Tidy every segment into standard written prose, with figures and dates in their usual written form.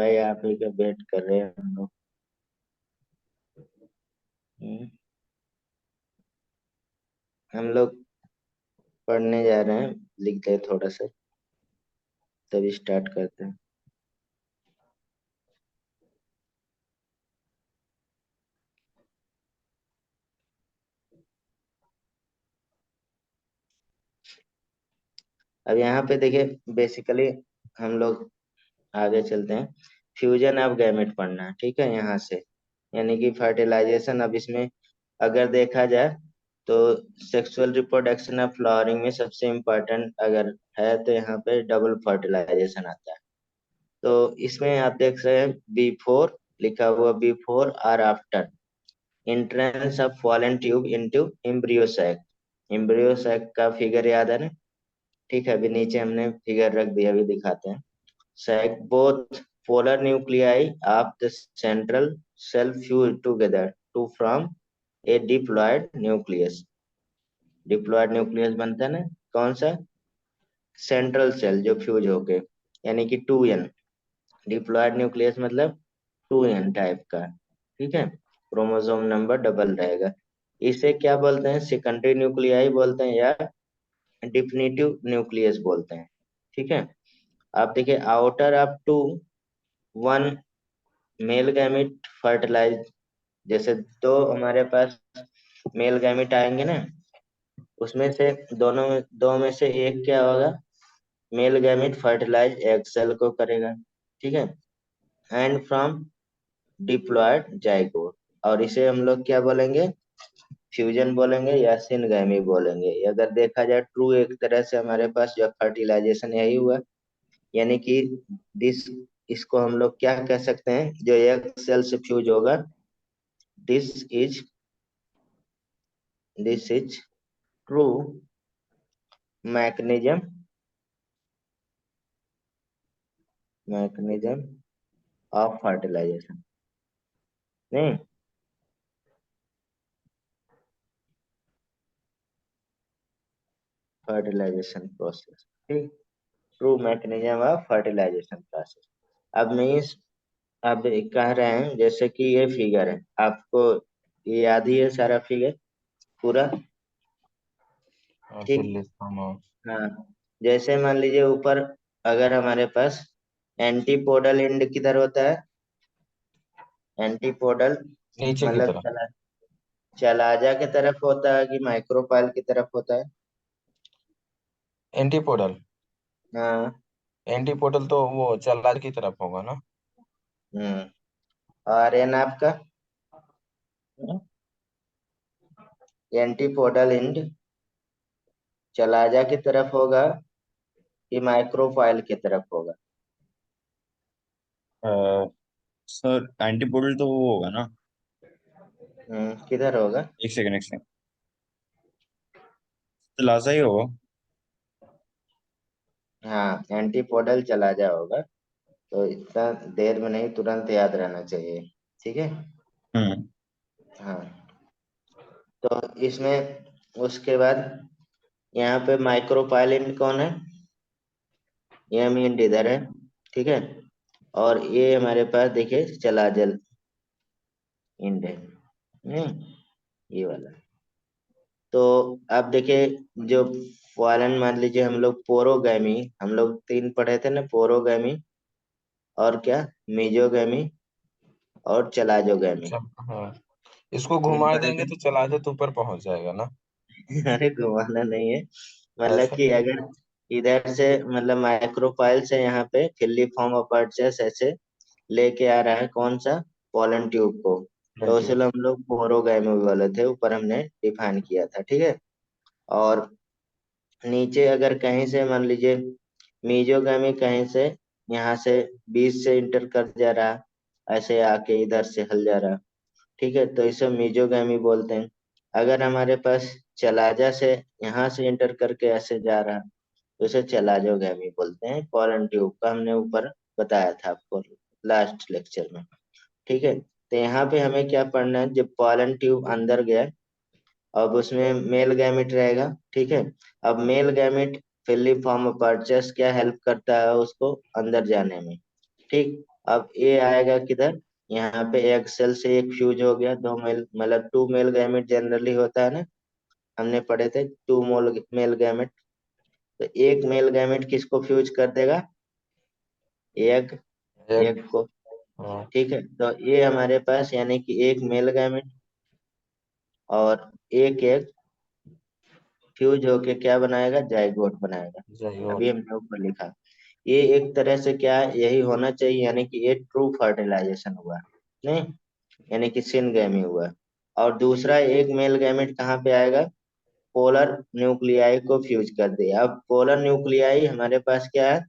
भाई आप ही का वेट कर रहे हैं हम लोग। हम्म, हम लोग पढ़ने जा रहे हैं, लिख दे थोड़ा सा तभी स्टार्ट करते हैं। अब यहाँ पे देखिए, बेसिकली हम लोग आगे चलते हैं। फ्यूजन ऑफ गैमेट पढ़ना है, ठीक है, यहाँ से। यानी कि फर्टिलाइजेशन। अब इसमें अगर देखा जाए तो सेक्सुअल रिप्रोडक्शन ऑफ फ्लावरिंग में सबसे इम्पोर्टेंट अगर है तो यहाँ पे डबल फर्टिलाइजेशन आता है। तो इसमें आप देख रहे हैं बिफोर लिखा हुआ, बिफोर और after entrance of pollen tube into embryo sac. Embryo sac का फिगर याद है ना? ठीक है, अभी नीचे हमने फिगर रख दिया, अभी दिखाते हैं। Sac both polar nuclei of the central cell fuse together to form a diploid nucleus. Diploid nucleus बनता है ना, कौन सा? सेंट्रल सेल जो फ्यूज होके, यानी कि 2n। डिप्लॉयड न्यूक्लियस मतलब 2n टाइप का, ठीक है। क्रोमोसोम नंबर डबल रहेगा। इसे क्या बोलते हैं? सेकेंडरी न्यूक्लियाई बोलते हैं या डिफिनिटिव न्यूक्लियस बोलते हैं, ठीक है। आप देखिए, out of two one male gamete fertilize. जैसे दो हमारे पास मेल गैमिट आएंगे ना, उसमें से दोनों में, दो में से एक क्या होगा? Male gamete fertilize egg cell को करेगा, ठीक है। And form diploid zygote. और इसे हम लोग क्या बोलेंगे? फ्यूजन बोलेंगे या सिनगैमी बोलेंगे। अगर देखा जाए ट्रू, एक तरह से हमारे पास जो फर्टिलाइजेशन यही हुआ। यानी कि दिस, इसको हम लोग क्या कह सकते हैं? जो एक सेल से फ्यूज होगा, this is this is true mechanism, mechanism of fertilization. नहीं, फर्टिलाइजेशन प्रोसेस, ठीक। True mechanism of fertilization process. अब मीन्स, अब कह रहे हैं जैसे कि ये फिगर है आपको, ये याद ही है सारा फिगर पूरा, फिर ठीक। लिखता हूँ। हाँ, जैसे मान लीजिए ऊपर अगर हमारे पास एंटीपोडल एंड किधर होता है? एंटीपोडल नीचे की मतलब तरफ। चलाजा की तरफ होता है कि माइक्रोपाइल की तरफ होता है? एंटीपोडल। हाँ। एंटीपोडल तो वो चल्लार की तरफ होगा ना। हम्म। और एन आपका एंटीपोडल एंड चलाजा की तरफ होगा कि माइक्रोफाइल की तरफ होगा? सर एंटीपोडल तो वो होगा ना। किधर होगा? एक सेकंड एक सेकंड। लाजा ही होगा। हाँ, एंटीपोडल चलाजा होगा। तो इतना देर में नहीं, तुरंत याद रहना चाहिए, ठीक है। हम्म। हाँ, तो इसमें उसके बाद यहाँ पे माइक्रोपाइलिन कौन है? ये मीन इधर है, ठीक है। और ये हमारे पास देखिए चलाजल इंड है, ये वाला। तो आप देखिए, जो फॉलन, मान लीजिए हम लोग पोरोगैमी, हम लोग तीन पढ़े थे ना, पोरोगैमी और क्या, मीजोगैमी और चलाजोगैमी। चल हाँ, इसको तीन घुमा पढ़े देंगे थे। तो चला दे तो ऊपर पहुंच जाएगा ना। अरे घुमाना नहीं है, मतलब ऐसे। कि अगर इधर से, मतलब माइक्रोफाइल से यहाँ पे फिलिफॉर्म अपर्चस ऐसे लेके आ रहा है, कौन सा? पोलन ट्यूब को। तो थैंक उसे यू। हम लोग पोरोगैमी वाले थे, ऊपर हमने डिफाइन किया था, ठीक है। और नीचे अगर कहीं से मान लीजिए मीजोगामी कहीं से, यहाँ से बीच से इंटर कर जा रहा, ऐसे आके इधर से हल जा रहा, ठीक है, तो इसे मीजोगामी बोलते हैं। अगर हमारे पास चलाजा से यहाँ से इंटर करके ऐसे जा रहा, तो इसे चलाजोगामी बोलते हैं। पॉलन ट्यूब का हमने ऊपर बताया था आपको लास्ट लेक्चर में, ठीक है। तो यहाँ पे हमें क्या पढ़ना है? जब पॉलन ट्यूब अंदर गया, अब उसमें मेल गैमेट रहेगा, ठीक है। अब मेल गैमेट फिलिफॉर्म अपर्चस क्या हेल्प करता है उसको अंदर जाने में, ठीक। अब ए आएगा किधर, यहाँ पे एग सेल से एक फ्यूज हो गया, दो मेल मतलब टू मेल गैमेट जनरली होता है ना, हमने पढ़े थे टू मोल मेल गैमेट। तो एक मेल गैमेट किसको फ्यूज कर देगा, एग, एक। एग को। हाँ। ठीक है, तो ये हमारे पास यानी कि एक मेल गैमेट और एक एग फ्यूज होके क्या बनाएगा, जाइगोट बनाएगा। अभी जाइगोट। हमने ऊपर लिखा, ये एक तरह से क्या है, यही होना चाहिए, यानी कि ये ट्रू फर्टिलाइजेशन हुआ नहीं, यानी कि सिनगैमी हुआ। और दूसरा एक मेल गैमेट कहाँ पे आएगा, पोलर न्यूक्लियाई को फ्यूज कर दिया। अब पोलर न्यूक्लियाई हमारे पास क्या है,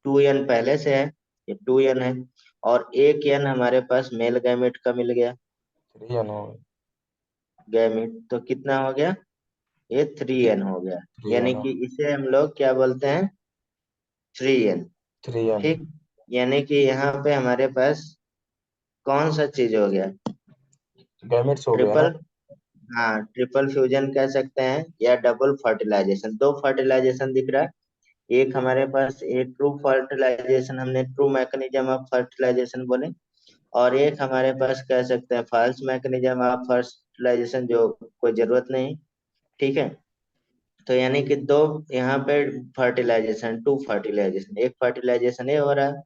2n पहले से है, ये 2n है, और एक n हमारे पास मेल गैमेट का मिल गया, 3 हो। गैमेट तो कितना हो गया, ये 3n हो गया। 3 यानी हो। कि इसे हम लोग क्या बोलते हैं, 3n। 3 ठीक, यानी कि यहाँ पे हमारे पास कौन सा चीज हो गया, गैमेट्स हो गया ना। ट्रिपल, हाँ ट्रिपल फ्यूजन कह सकते हैं, या डबल फर्टिलाइजेशन। दो फर्टिलाइजेशन दिख रहा है, एक हमारे पास एक ट्रू फर्टिलाइजेशन, हमने ट्रू मैकेनिज्म ऑफ फर्टिलाइजेशन बोले, और एक हमारे पास कह सकते हैं फॉल्स मैकेनिज्म ऑफ फर्टिलाइजेशन, जो कोई जरूरत नहीं। ठीक है, तो यानी कि दो यहाँ पे फर्टिलाइजेशन, टू फर्टिलाइजेशन, एक फर्टिलाइजेशन ये हो रहा है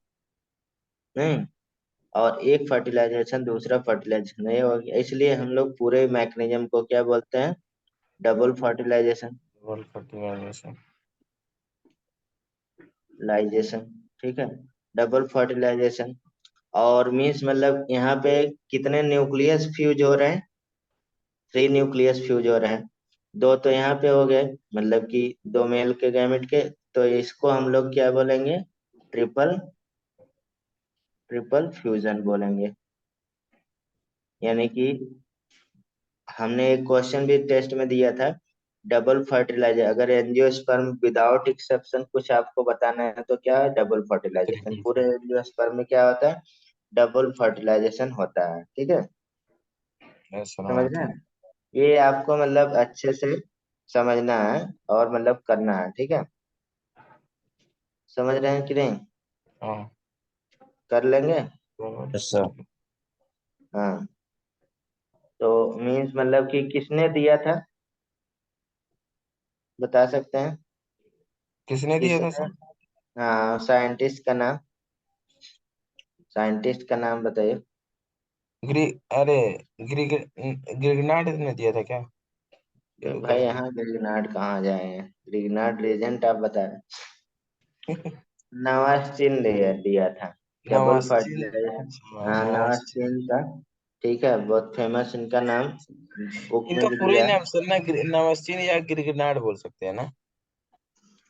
नहीं, और एक फर्टिलाइजेशन दूसरा फर्टिलाइजेशन नहीं हो गया, इसलिए हम लोग पूरे मैकेनिज्म को क्या बोलते हैं, डबल फर्टिलाइजेशन, डबल फर्टिलाइजेशन। लाइजेशन। ठीक है, डबल फर्टिलाइजेशन। और मीन्स मतलब यहाँ पे कितने न्यूक्लियस फ्यूज हो रहे हैं, 3 न्यूक्लियस फ्यूज हो रहे हैं, दो तो यहाँ पे हो गए, मतलब कि दो मेल के गैमेट के, तो इसको हम लोग क्या बोलेंगे, ट्रिपल, ट्रिपल फ्यूजन बोलेंगे। यानी कि हमने एक क्वेश्चन भी टेस्ट में दिया था, डबल फर्टिलाइजर, अगर एंजियोस्पर्म विदाउट एक्सेप्शन कुछ आपको बताना है तो क्या है, डबल फर्टिलाइजेशन। ट्रिपल पूरे फर्ट। एंजियोस्पर्म में क्या होता है, डबल फर्टिलाइजेशन होता है। ठीक है, ऐसा समझ रहा रहे था। हैं, ये आपको मतलब अच्छे से समझना है और मतलब करना है। ठीक है, समझ रहे हैं कि नहीं, हाँ। कर लेंगे। ऐसा। हाँ, तो मीन्स मतलब कि किसने दिया था, बता सकते हैं, किसने दिया था किसने, सर? हाँ साइंटिस्ट का नाम, साइंटिस्ट का नाम बताइए। ग्री अरे ग्रिगनार्ड ने दिया था क्या? भाई ग्रिगनार्ड। यहाँ ग्रीगनार्ड कहाँ जाए हैं, ग्रीगनार्ड रीजेंट आप बता रहे हैं। नवास्टिन दिया दिया था, डबल नवास्टिन। फर्टिलाइजेशन। अच्छा, हाँ नवास्टिन। नवास्टिन का, ठीक है, बहुत फेमस इनका नाम, बुक में इनका भी पूरा ही दिया है। नाम सर ना नवास्टिन या ग्रिगनार्ड बोल सकते हैं ना?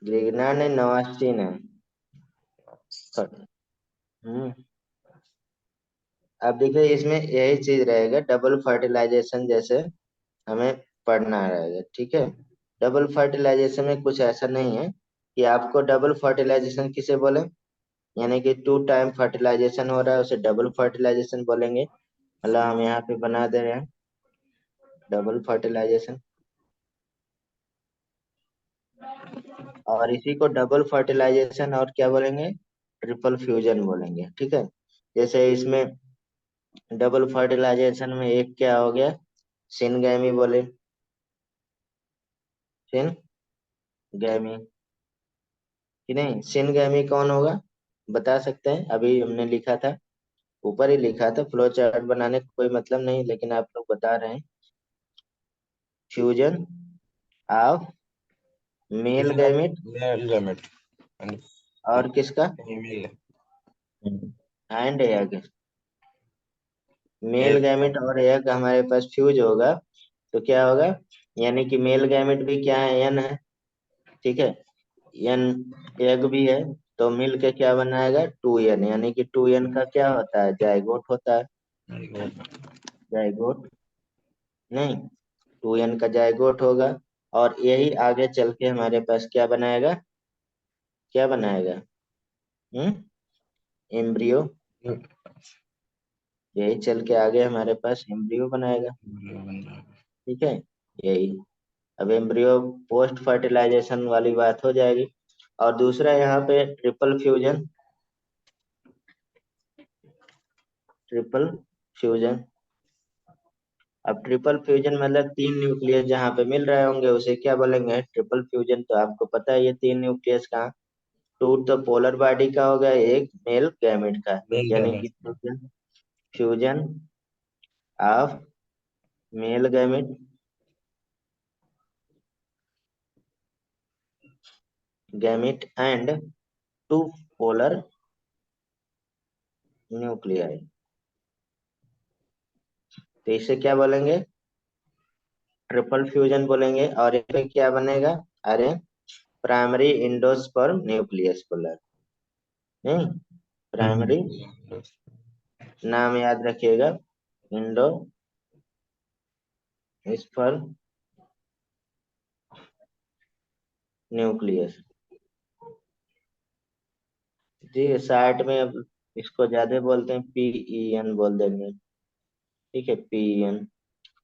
ग्रीगनार्ड नहीं, नवास्टिन है। हम्म, अब देखिए इसमें यही चीज रहेगा, डबल फर्टिलाइजेशन जैसे हमें पढ़ना रहेगा। ठीक है, डबल फर्टिलाइजेशन में कुछ ऐसा नहीं है कि आपको डबल फर्टिलाइजेशन किसे बोले, यानी कि 2 टाइम फर्टिलाइजेशन हो रहा है उसे डबल फर्टिलाइजेशन बोलेंगे। मतलब हम यहाँ पे बना दे रहे हैं डबल फर्टिलाइजेशन, और इसी को डबल फर्टिलाइजेशन और क्या बोलेंगे, ट्रिपल फ्यूजन बोलेंगे। ठीक है, जैसे इसमें डबल फर्टिलाइजेशन में एक क्या हो गया, सिनगैमी बोले, सिनगैमी, कि नहीं, सिनगैमी कौन होगा, बता सकते हैं, अभी हमने लिखा था, ऊपर ही लिखा था, फ्लो चार्ट बनाने का कोई मतलब नहीं, लेकिन आप लोग बता रहे हैं, fusion of male fusion of gamete male gamete and और किसका, female and egg, male egg. Gamete और एग हमारे पास फ्यूज होगा, तो क्या होगा, यानी कि मेल गैमेट भी क्या है, एन है। ठीक है, एन, एग भी है, तो मिल के क्या बनाएगा, 2n, यानी कि 2n का क्या होता है, जाइगोट होता है, जाइगोट नहीं, 2n का जाइगोट होगा, और यही आगे चल के हमारे पास क्या बनाएगा, क्या बनाएगा, हम्म, एम्ब्रियो, यही चल के आगे हमारे पास एम्ब्रियो बनाएगा। ठीक है, यही, अब एम्ब्रियो पोस्ट फर्टिलाइजेशन वाली बात हो जाएगी। और दूसरा यहाँ पे ट्रिपल फ्यूजन, ट्रिपल फ्यूजन। अब ट्रिपल फ्यूजन मतलब तीन न्यूक्लियस जहाँ पे मिल रहे होंगे उसे क्या बोलेंगे, ट्रिपल फ्यूजन। तो आपको पता है ये तीन न्यूक्लियस कहाँ, टू तो पोलर बॉडी का हो गया, एक मेल गैमेट का। मेल यानी कि gamete. Fusion, fusion of male gamete, gamete and two polar nuclei, तो इसे क्या बोलेंगे, ट्रिपल फ्यूजन बोलेंगे। और इसमें क्या बनेगा, अरे प्राइमरी इंडोस्पर्म न्यूक्लियस बोला, नहीं प्राइमरी, हम्म। नाम याद रखिएगा, इंडो स्पर्म न्यूक्लियस। जी शार्ट में अब इसको ज्यादा बोलते हैं, पीईएन बोल देंगे, ठीक है पीईएन।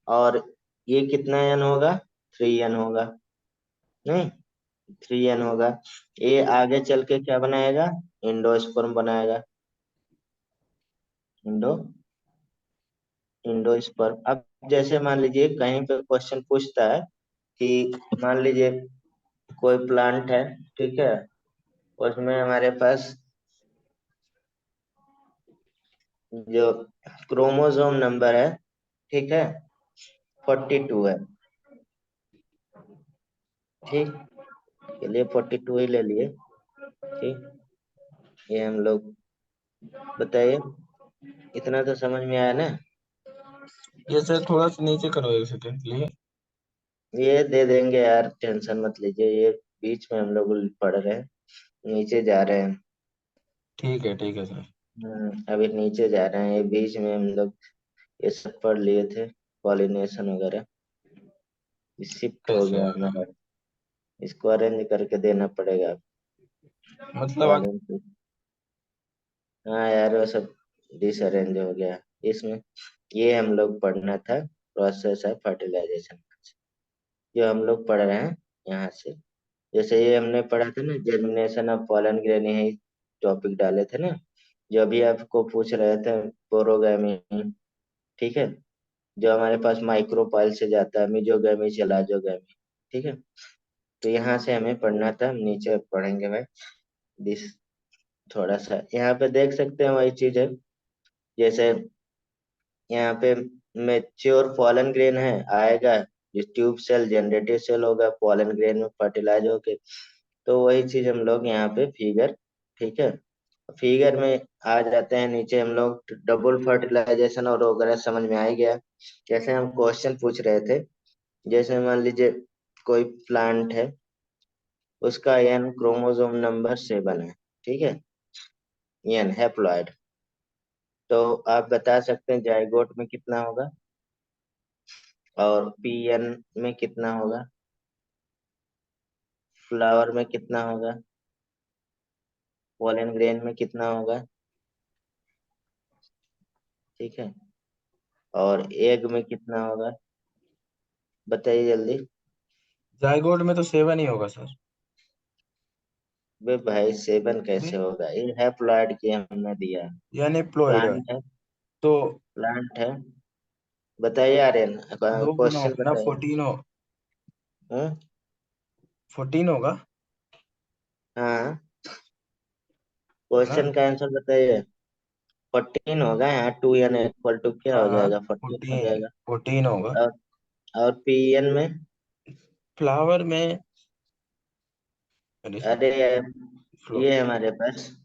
और ये कितना एन होगा, 3 एन होगा, नहीं 3 एन होगा। ये आगे चल के क्या बनाएगा, इंडोस्पर्म बनाएगा, इंडो इंडोस्पर्म। अब जैसे मान लीजिए कहीं पे क्वेश्चन पूछता है कि मान लीजिए कोई प्लांट है, ठीक है, उसमें हमारे पास जो क्रोमोसोम नंबर है, ठीक है 42 है, ठीक, चलिए 42 ही ले लिए, ठीक। ये हम लोग, बताइए इतना तो समझ में आया ना। ये सर थोड़ा सा नीचे करो एक सेकंड के लिए। ये दे देंगे यार, टेंशन मत लीजिए, ये बीच में हम लोग पढ़ रहे हैं, नीचे जा रहे हैं। ठीक है सर। अभी नीचे जा रहे हैं, ये बीच में हम लोग ये सब पढ़ लिए थे, पॉलिनेशन वगैरह, शिफ्ट हो अच्छा। गया हमारा, इसको अरेंज करके देना पड़ेगा। मतलब पॉलिन, हाँ यार वो सब डिसअरेंज हो गया इसमें। ये हम लोग पढ़ना था, प्रोसेस है फर्टिलाइजेशन, जो हम लोग पढ़ रहे हैं यहाँ से। जैसे ये हमने पढ़ा था ना, जर्मिनेशन ऑफ पॉलन ग्रेन, यही टॉपिक डाले थे ना, जो अभी आपको पूछ रहे थे पोरोगैमी, ठीक है, जो हमारे पास माइक्रोपाइल से जाता है, मिजोगैमी से लाजोगैमी, ठीक है। तो यहाँ से हमें पढ़ना था, हम नीचे पढ़ेंगे भाई। दिस, थोड़ा सा यहाँ पे देख सकते हैं वही चीज है, जैसे यहाँ पे मेच्योर पॉलन ग्रेन है आएगा, जो ट्यूब सेल जनरेटिव सेल होगा, पॉलन ग्रेन में फर्टिलाइज होके, तो वही चीज हम लोग यहाँ पे फिगर, ठीक है, फिगर में आ जाते हैं नीचे हम लोग। डबल फर्टिलाइजेशन और वगैरह समझ में आ ही गया। जैसे हम क्वेश्चन पूछ रहे थे, जैसे मान लीजिए कोई प्लांट है, उसका एन क्रोमोसोम नंबर 7 है, ठीक है, एन हैप्लॉइड। तो आप बता सकते हैं जाइगोट में कितना होगा, और पीएन में कितना होगा, फ्लावर में कितना होगा, पोलन ग्रेन में कितना होगा, ठीक है, और एग में कितना होगा, बताइए जल्दी। जायगोट में तो 7 ही होगा सर। बे भाई 7 अरे कैसे होगा, ये हैप्लॉइड की हमने दिया, यानी प्लॉइड है प्लांट है, तो प्लांट है, बताइए आर्यन, दो गुना क्वेश्चन होगा ना, बताइए। 14 हो। हम्म, 14 होगा हाँ ना। क्वेश्चन का आंसर बताइए। 14 होगा, यहाँ 2n इक्वल टू क्या हो हाँ जाएगा, 14 हो 14, जाएगा। 14 होगा। और और पीएन में, फ्लावर में, अरे अरे फ्लो ये हमारे पास हाँ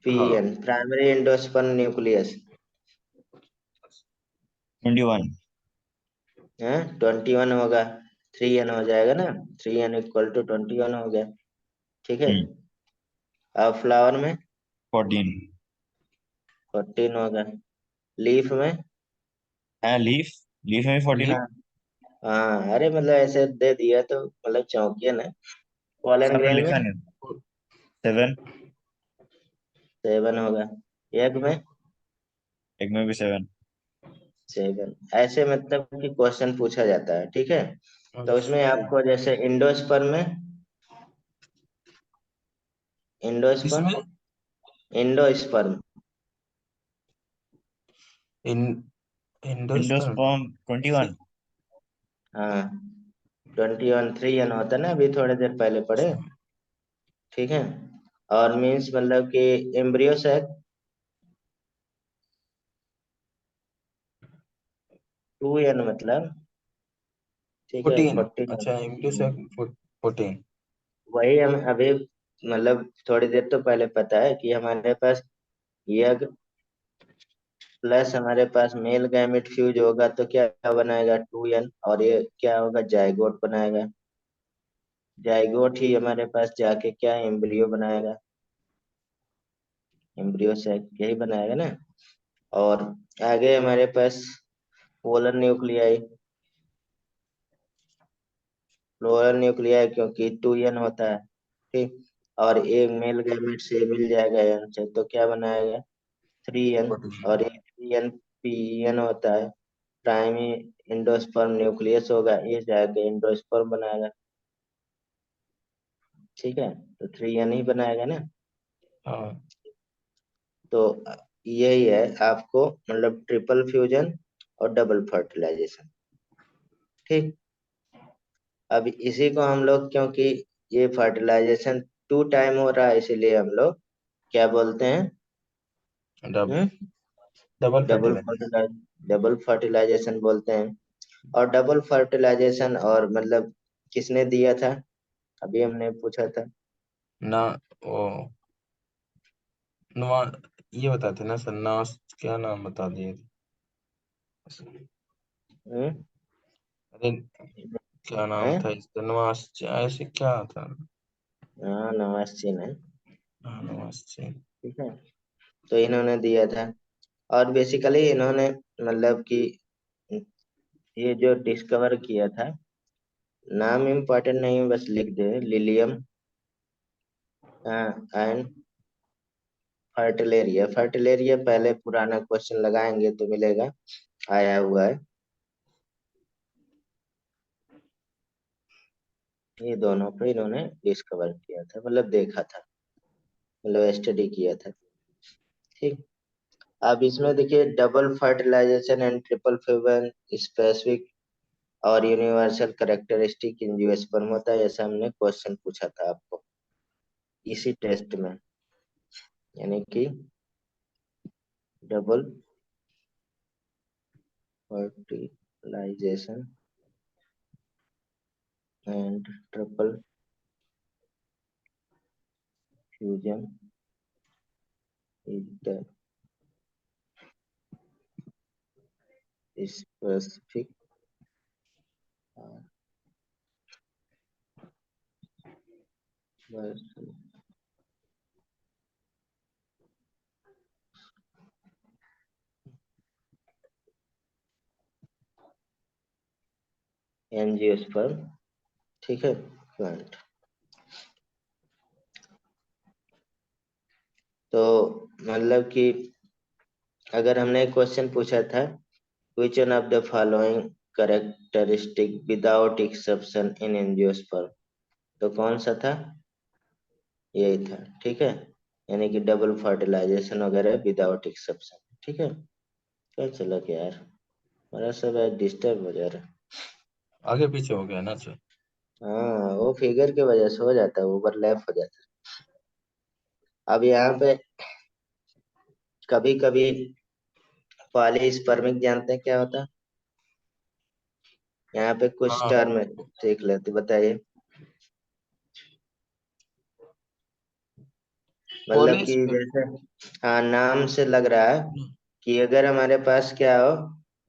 पीएन प्राइमरी एंडोस्पर्म न्यूक्लियस 21। है, 21 होगा, 3n हो जाएगा ना, 3n इक्वल टू 21 हो गया, ठीक है। हम्म। अब फ्लावर में 14 14 होगा, लीफ में, है। लीफ, लीफ में भी 14 लीफ। है। हाँ अरे मतलब ऐसे दे दिया तो मतलब चौंकिया ना। पॉलन सामने ग्रेन में लिखा नहीं, 7। 7 होगा, एग में एक में भी 7। 7, ऐसे मतलब कि क्वेश्चन पूछा जाता है, ठीक है। तो उसमें अच्छा आपको जैसे इंडोस्पर्म में, इंडोस्पर्म, इसमें इंडोस्पर्म इन इंडोस्पर्म एंडोस्पर्म 21। हाँ 21 3n होता है ना, अभी थोड़ी देर पहले पढ़े। अच्छा ठीक है। और मीन्स मतलब कि एम्ब्रियो सैक 2n मतलब, ठीक है 14। 14। अच्छा इंग्लिश है 14। वही हम अभी मतलब थोड़ी देर तो पहले पता है कि हमारे पास यग प्लस हमारे पास मेल गैमेट फ्यूज होगा तो क्या बनाएगा 2n, और ये क्या होगा जाइगोट बनाएगा। जाइगोट ही हमारे पास जाके क्या एम्ब्रियो बनाएगा, एम्ब्रियो सैक यही बनाएगा ना। और आगे हमारे पास पोलर न्यूक्लियाई, फ्लोरल न्यूक्लियाई क्योंकि 2n होता है। ठीक। और एक मेल गैमेट से मिल जाएगा n से तो क्या बनाएगा 3n। 14। और ये 3n pn होता है, प्राइमरी एंडोस्पर्म न्यूक्लियस होगा, ये जाके एंडोस्पर्म बनाएगा। ठीक है, तो 3n ही बनाएगा ना। हाँ तो यही है आपको मतलब ट्रिपल फ्यूजन और डबल फर्टिलाइजेशन। ठीक। अब इसी को हम लोग क्योंकि ये फर्टिलाइजेशन 2 टाइम हो रहा है इसीलिए हम लोग क्या बोलते हैं, dub hmm, double double fertilization. Fertilize double fertilization बोलते हैं। और डबल फर्टिलाइजेशन और मतलब किसने दिया था, अभी हमने पूछा था। ना वो नुआ ये बताते ना सर नास क्या नाम बता दिए थे। हम्म, अरे क्या नाम हैं? था इसका नवास ऐसे क्या था। हाँ नमस्ते है। हाँ नवास। ठीक है, तो इन्होंने दिया था। और बेसिकली इन्होंने मतलब कि ये जो डिस्कवर किया था, नाम इम्पोर्टेंट नहीं है, बस लिख दे लिलियम एंड फर्टिलेरिया। फर्टिलेरिया पहले पुराना क्वेश्चन लगाएंगे तो मिलेगा, आया हुआ है। ये दोनों पे इन्होंने डिस्कवर किया था, मतलब देखा था, मतलब स्टडी किया था। ठीक। अब इसमें देखिए double fertilization and triple fusion specific और यूनिवर्सल कैरेक्टरिस्टिक इन जियोस्पर्म होता है, ऐसा हमने क्वेश्चन पूछा था आपको इसी टेस्ट में। यानी कि double fertilization and triple fusion is the specific angiosperm. ठीक है प्लांट। तो मतलब कि अगर हमने क्वेश्चन पूछा था which one of the following characteristic without exception in angiosperm, तो कौन सा था, यही था। ठीक है, यानी कि डबल फर्टिलाइजेशन वगैरह विदाउट एक्सेप्शन। ठीक है, क्या चला गया यार, मेरा सब डिस्टर्ब हो जा रहा है। आगे पीछे हो गया ना सर। हाँ वो फिगर की वजह से हो जाता है, ओवरलैप हो जाता है। अब यहाँ पे कभी कभी पॉलीस्पर्मिक जानते हैं क्या होता है, यहाँ पे कुछ हाँ टर्म सीख लेते, बताइए। मतलब कि पॉलिश पे। जैसे हाँ नाम से लग रहा है कि अगर हमारे पास क्या हो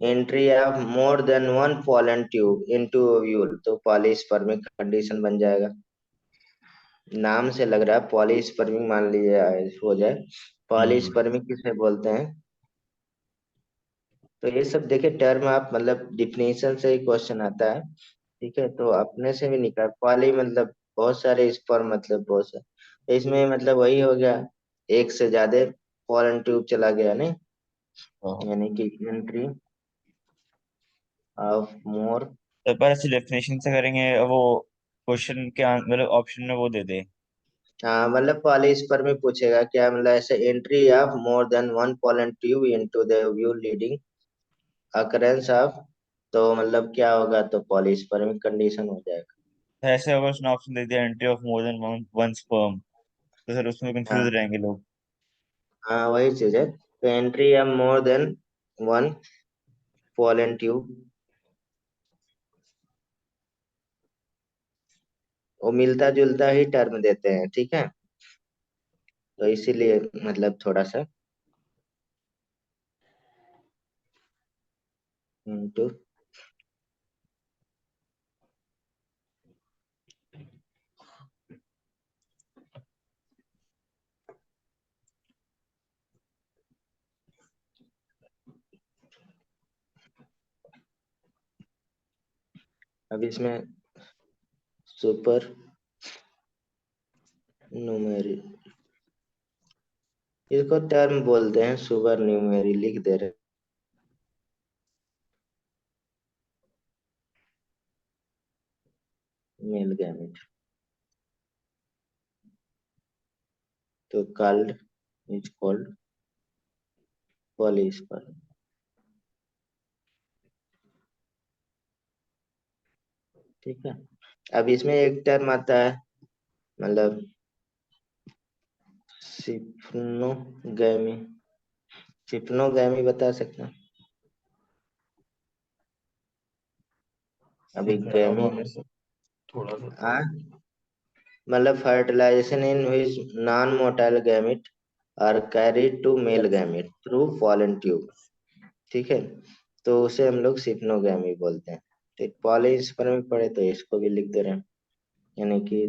entry of more than one pollen tube into ovule तो पॉलीस्पर्मिक कंडीशन बन जाएगा। नाम से लग रहा है पॉलीस्पर्मिक, मान लीजिए हो जाए। हम्म। पॉलीस्पर्मिक किसे बोलते हैं, तो ये सब देखिए टर्म आप मतलब डिफिनेशन से ही क्वेश्चन आता है। ठीक है, तो अपने से भी निकाल पॉली मतलब बहुत सारे स्पर्म मतलब बहुत सारे, इसमें मतलब वही हो गया एक से ज्यादा पोलन ट्यूब चला गया नहीं, तो यानी कि एंट्री ऑफ मोर। पर ऐसे डेफिनेशन से करेंगे वो क्वेश्चन के मतलब ऑप्शन में वो दे दे। हाँ मतलब पॉलीस्पर्मी पूछेगा क्या, मतलब ऐसे entry of more than one pollen tube into the ovule leading occurrence of, तो मतलब क्या होगा, तो पॉलीस्पर्मिक कंडीशन हो जाएगा। तो ऐसे अगर उसने ऑप्शन दे दिया entry of more than one sperm, तो सर उसमें कंफ्यूज हाँ रहेंगे लोग। हाँ वही चीज है, तो entry of more than one pollen tube, वो मिलता जुलता ही टर्म देते हैं, ठीक है, तो इसीलिए मतलब थोड़ा सा इनटू। अब इसमें सुपर न्यूमेरी, इसको टर्म बोलते हैं, सुपर न्यूमेरी लिख दे रहे, मेल गैमेट, तो कॉल्ड इज कॉल्ड पॉलीस्पर्म, ठीक है। अब इसमें एक टर्म आता है, मतलब सिप्नोगैमी, सिप्नोगैमी बता सकते हैं अभी सीखना होगा गैमी, हमें से थोड़ा सा तो। हाँ मतलब fertilization in which non motile gamete are carried to male gamete through pollen tube, ठीक है, तो उसे हम लोग सिप्नोगैमी बोलते हैं। तो पॉलीस्पर्म में पढ़े तो इसको भी लिख दे रहे हैं, यानी कि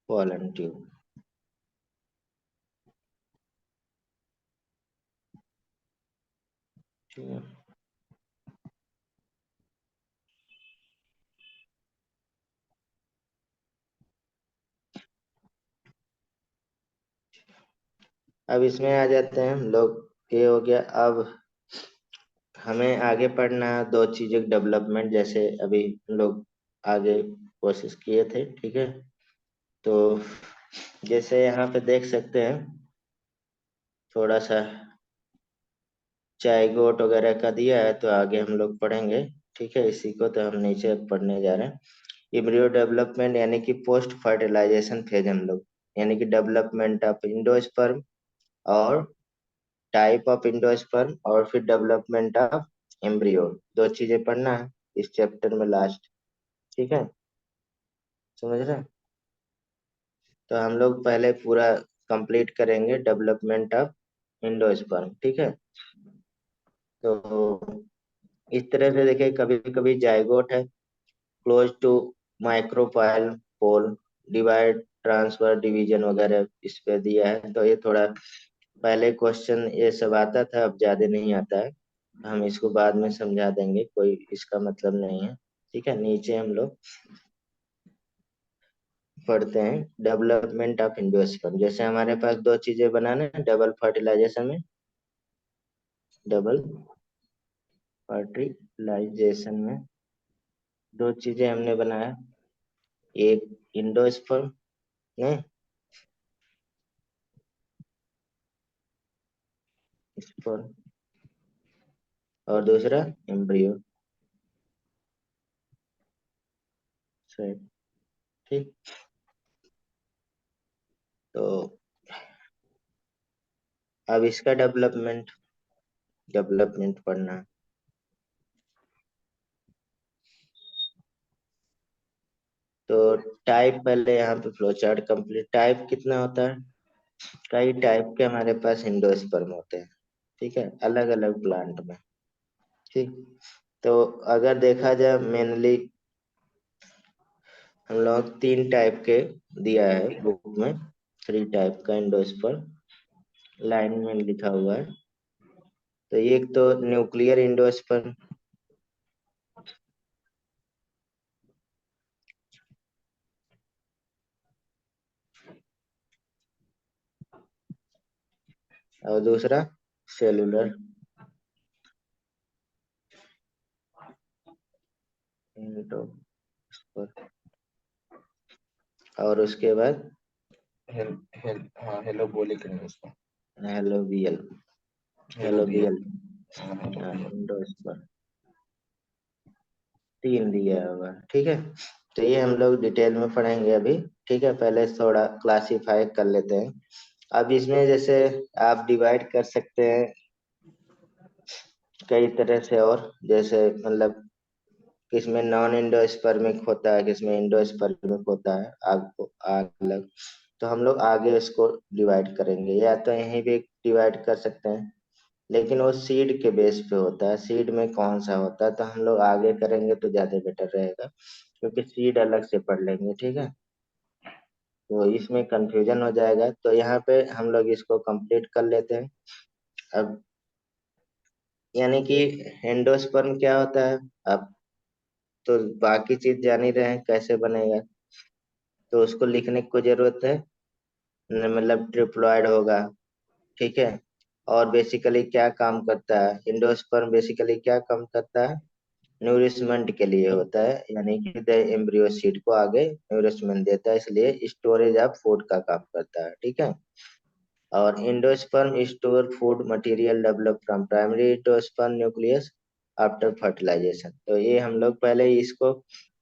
पॉलन ट्यूब, ठीक है। अब इसमें आ जाते हैं हम लोग, ये हो गया। अब हमें आगे पढ़ना है दो चीजें डेवलपमेंट, जैसे अभी हम लोग आगे कोशिश किए थे, ठीक है, तो जैसे यहाँ पे देख सकते हैं थोड़ा सा चाइगोट वगैरह का दिया है, तो आगे हम लोग पढ़ेंगे, ठीक है, इसी को तो हम नीचे पढ़ने जा रहे हैं। इम्ब्रियो डेवलपमेंट यानी कि पोस्ट फर्टिलाइजेशन फेज, हम लोग यानी कि डेवलपमेंट ऑफ इंडोस्पर्म और टाइप ऑफ इंडोस्पर्म और फिर डेवलपमेंट ऑफ एम्ब्रियो, दो चीजें पढ़ना है इस चैप्टर में लास्ट, ठीक है, समझ रहे हैं। तो हम लोग पहले पूरा कंप्लीट करेंगे डेवलपमेंट ऑफ इंडोस्पर्म, ठीक है। तो इस तरह से देखिए, कभी कभी जाइगोट है close to micropyle pole, divide transverse division वगैरह इस पे दिया है, तो ये थोड़ा पहले क्वेश्चन ये सब आता था, अब ज्यादा नहीं आता है, हम इसको बाद में समझा देंगे, कोई इसका मतलब नहीं है, ठीक है। नीचे हम लोग पढ़ते हैं डेवलपमेंट ऑफ एंजियोस्पर्म, जैसे हमारे पास दो चीजें बनाने हैं डबल फर्टिलाइजेशन में, डबल फर्टिलाइजेशन में दो चीजें हमने बनाया, एक इंडोस्पर्म ने स्पर्म, और दूसरा एम्ब्रियो सेट, ठीक। तो अब इसका डेवलपमेंट डेवलपमेंट पढ़ना है। तो टाइप पहले यहाँ पे फ्लो चार्ट कंप्लीट, टाइप कितना होता है, कई टाइप के हमारे पास एंडोस्पर्म होते हैं, ठीक है, अलग अलग प्लांट में, ठीक। तो अगर देखा जाए मेनली हम लोग 3 टाइप के दिया है बुक में, 3 टाइप का एंडोस्पर्म लाइन में लिखा हुआ है। तो एक तो न्यूक्लियर एंडोस्पर्म, और दूसरा सेलुलर एंडोस्पर्म, और उसके बाद हाँ हेलो बोले करेंगे उसको। Helobial, helobial. हेलोबियल हाँ हेलो बियर। एंडोस्पर्म, 3 दिया होगा, ठीक है। तो ये हम लोग डिटेल में पढ़ेंगे अभी, ठीक है। पहले थोड़ा क्लासिफाई कर लेते हैं। अब इसमें जैसे आप डिवाइड कर सकते हैं कई तरह से, और जैसे मतलब किसमें नॉन एंडोस्पर्मिक होता है, किसमें एंडोस्पर्मिक होता है, आग आग अलग। तो हम लोग आगे इसको डिवाइड करेंगे, या तो यहीं भी डिवाइड कर सकते हैं, लेकिन वो सीड के बेस पे होता है, सीड में कौन सा होता है, तो हम लोग आगे करेंगे तो ज्यादा बेटर रहेगा, क्योंकि सीड अलग से पढ़ लेंगे, ठीक है। तो इसमें कंफ्यूजन हो जाएगा, तो यहाँ पे हम लोग इसको कंप्लीट कर लेते हैं। अब यानी कि एंडोस्पर्म क्या होता है, अब तो बाकी चीज जान ही रहे हैं कैसे बनेगा, तो उसको लिखने की कोई जरूरत है मतलब ट्रिप्लॉइड होगा, ठीक है। और बेसिकली क्या काम करता है एंडोस्पर्म, बेसिकली क्या काम करता है, न्यूरिशमेंट के लिए होता है, यानी कि द एम्ब्रियो सीड को आगे न्यूरिशमेंट देता है, इसलिए स्टोरेज ऑफ फूड का काम करता है, ठीक है। और endosperm store food material develop from primary endosperm nucleus after fertilization. तो ये हम लोग पहले ही इसको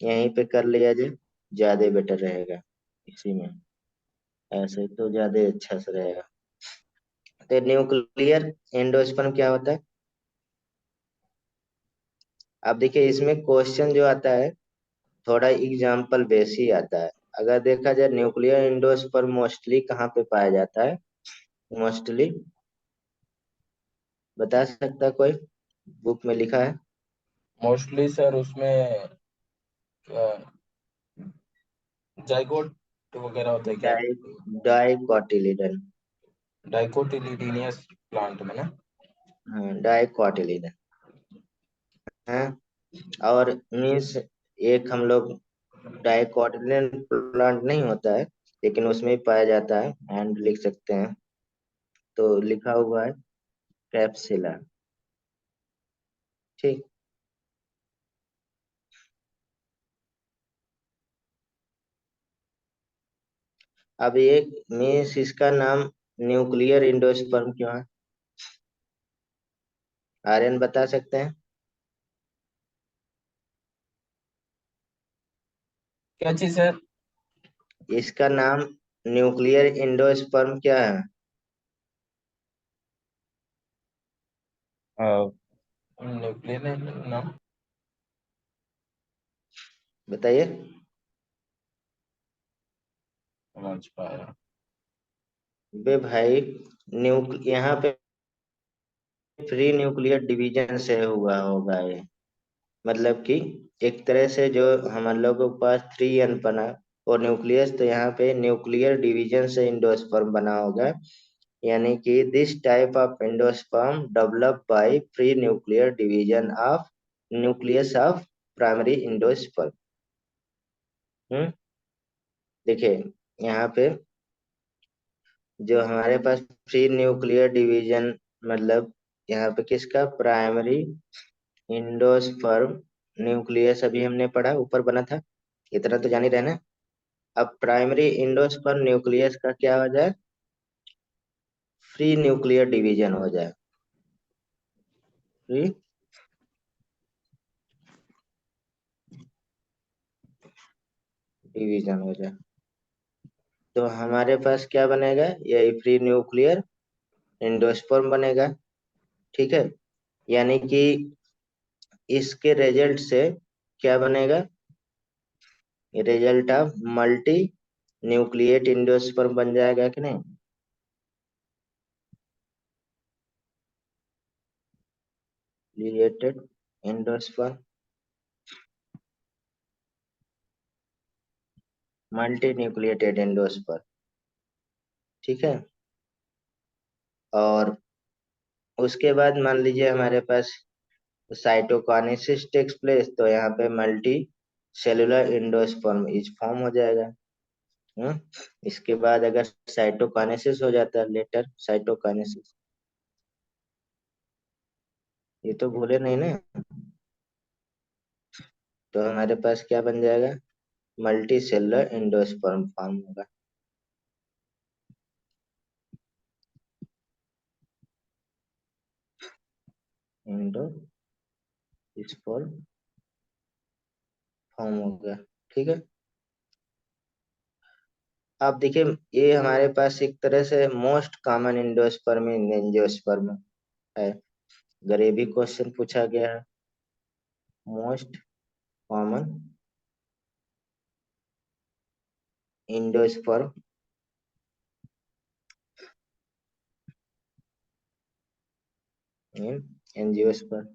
यहीं पे कर लिया जाए, ज्यादा बेटर रहेगा इसी में, ऐसे तो ज्यादा अच्छा से रहेगा। तो न्यूक्लियर एंडोस्पर्म क्या होता है, अब देखिए इसमें क्वेश्चन जो आता है थोड़ा एग्जाम्पल बेस ही आता है। अगर देखा जाए न्यूक्लियर एंडोस्पर्म मोस्टली कहाँ पे पाया जाता है, मोस्टली बता सकता है कोई, बुक में लिखा है। मोस्टली सर उसमें जाइगोट वगैरह होता है क्या? डाई डाइकोटिलीडन, डाइकोटिलिडीनियस प्लांट में ना। हाँ डाइकोटिलीडन है। और मीन्स एक हम लोग डाइकोटिलीडन प्लांट नहीं होता है, लेकिन उसमें भी पाया जाता है, एंड लिख सकते हैं। तो लिखा हुआ है कैप्सिला, ठीक। अब ये मीन्स इसका नाम न्यूक्लियर एंडोस्पर्म क्यों है, आर्यन बता सकते हैं। क्या चीज सर? इसका नाम न्यूक्लियर एंडोस्पर्म क्या है, न्यूक्लियर ना। बताइए। समझ पाया। बे भाई, यहाँ पे फ्री न्यूक्लियर डिवीजन से हुआ होगा ये, मतलब कि एक तरह से जो हम लोगों के पास 3n बना और न्यूक्लियस, तो यहाँ पे न्यूक्लियर डिवीजन से एंडोस्पर्म बना होगा, यानी कि this type of endosperm develop by free nuclear division of nucleus of primary endosperm. Hmm, देखिए यहाँ पे जो हमारे पास फ्री न्यूक्लियर डिवीजन, मतलब यहाँ पे किसका, प्राइमरी एंडोस्पर्म न्यूक्लियस अभी हमने पढ़ा ऊपर बना था, इतना तो जान ही रहे ना। अब प्राइमरी एंडोस्पर्म न्यूक्लियस का क्या हो जाए, फ्री न्यूक्लियर डिवीजन हो जाए, फ्री डिवीजन हो जाए। तो हमारे पास क्या बनेगा, यही फ्री न्यूक्लियर एंडोस्पर्म बनेगा, ठीक है। यानी कि इसके रिजल्ट से क्या बनेगा, result of multi nucleate endosperm बन जाएगा कि नहीं, related endosperm, multi nucleated endosperm, ठीक है। और उसके बाद मान लीजिए हमारे पास साइटोकाइनेसिस टेक्स प्लेस, तो यहाँ पे multi cellular endosperm is form हो जाएगा। हम्म इसके बाद अगर साइटोकाइनेसिस हो जाता है, लेटर साइटोकाइनेसिस, ये तो भूले नहीं ना, तो हमारे पास क्या बन जाएगा, मल्टी सेलुलर एंडोस्पर्म फॉर्म होगा। एंडोस्पर्म फॉर्म हो गया, ठीक है। अब देखिए, ये हमारे पास एक तरह से मोस्ट कॉमन एंडोस्पर्म एंजियोस्पर्म है। अगर ये भी क्वेश्चन पूछा गया है, मोस्ट कॉमन एंडोस्पर्म इन एंजियोस्पर्म।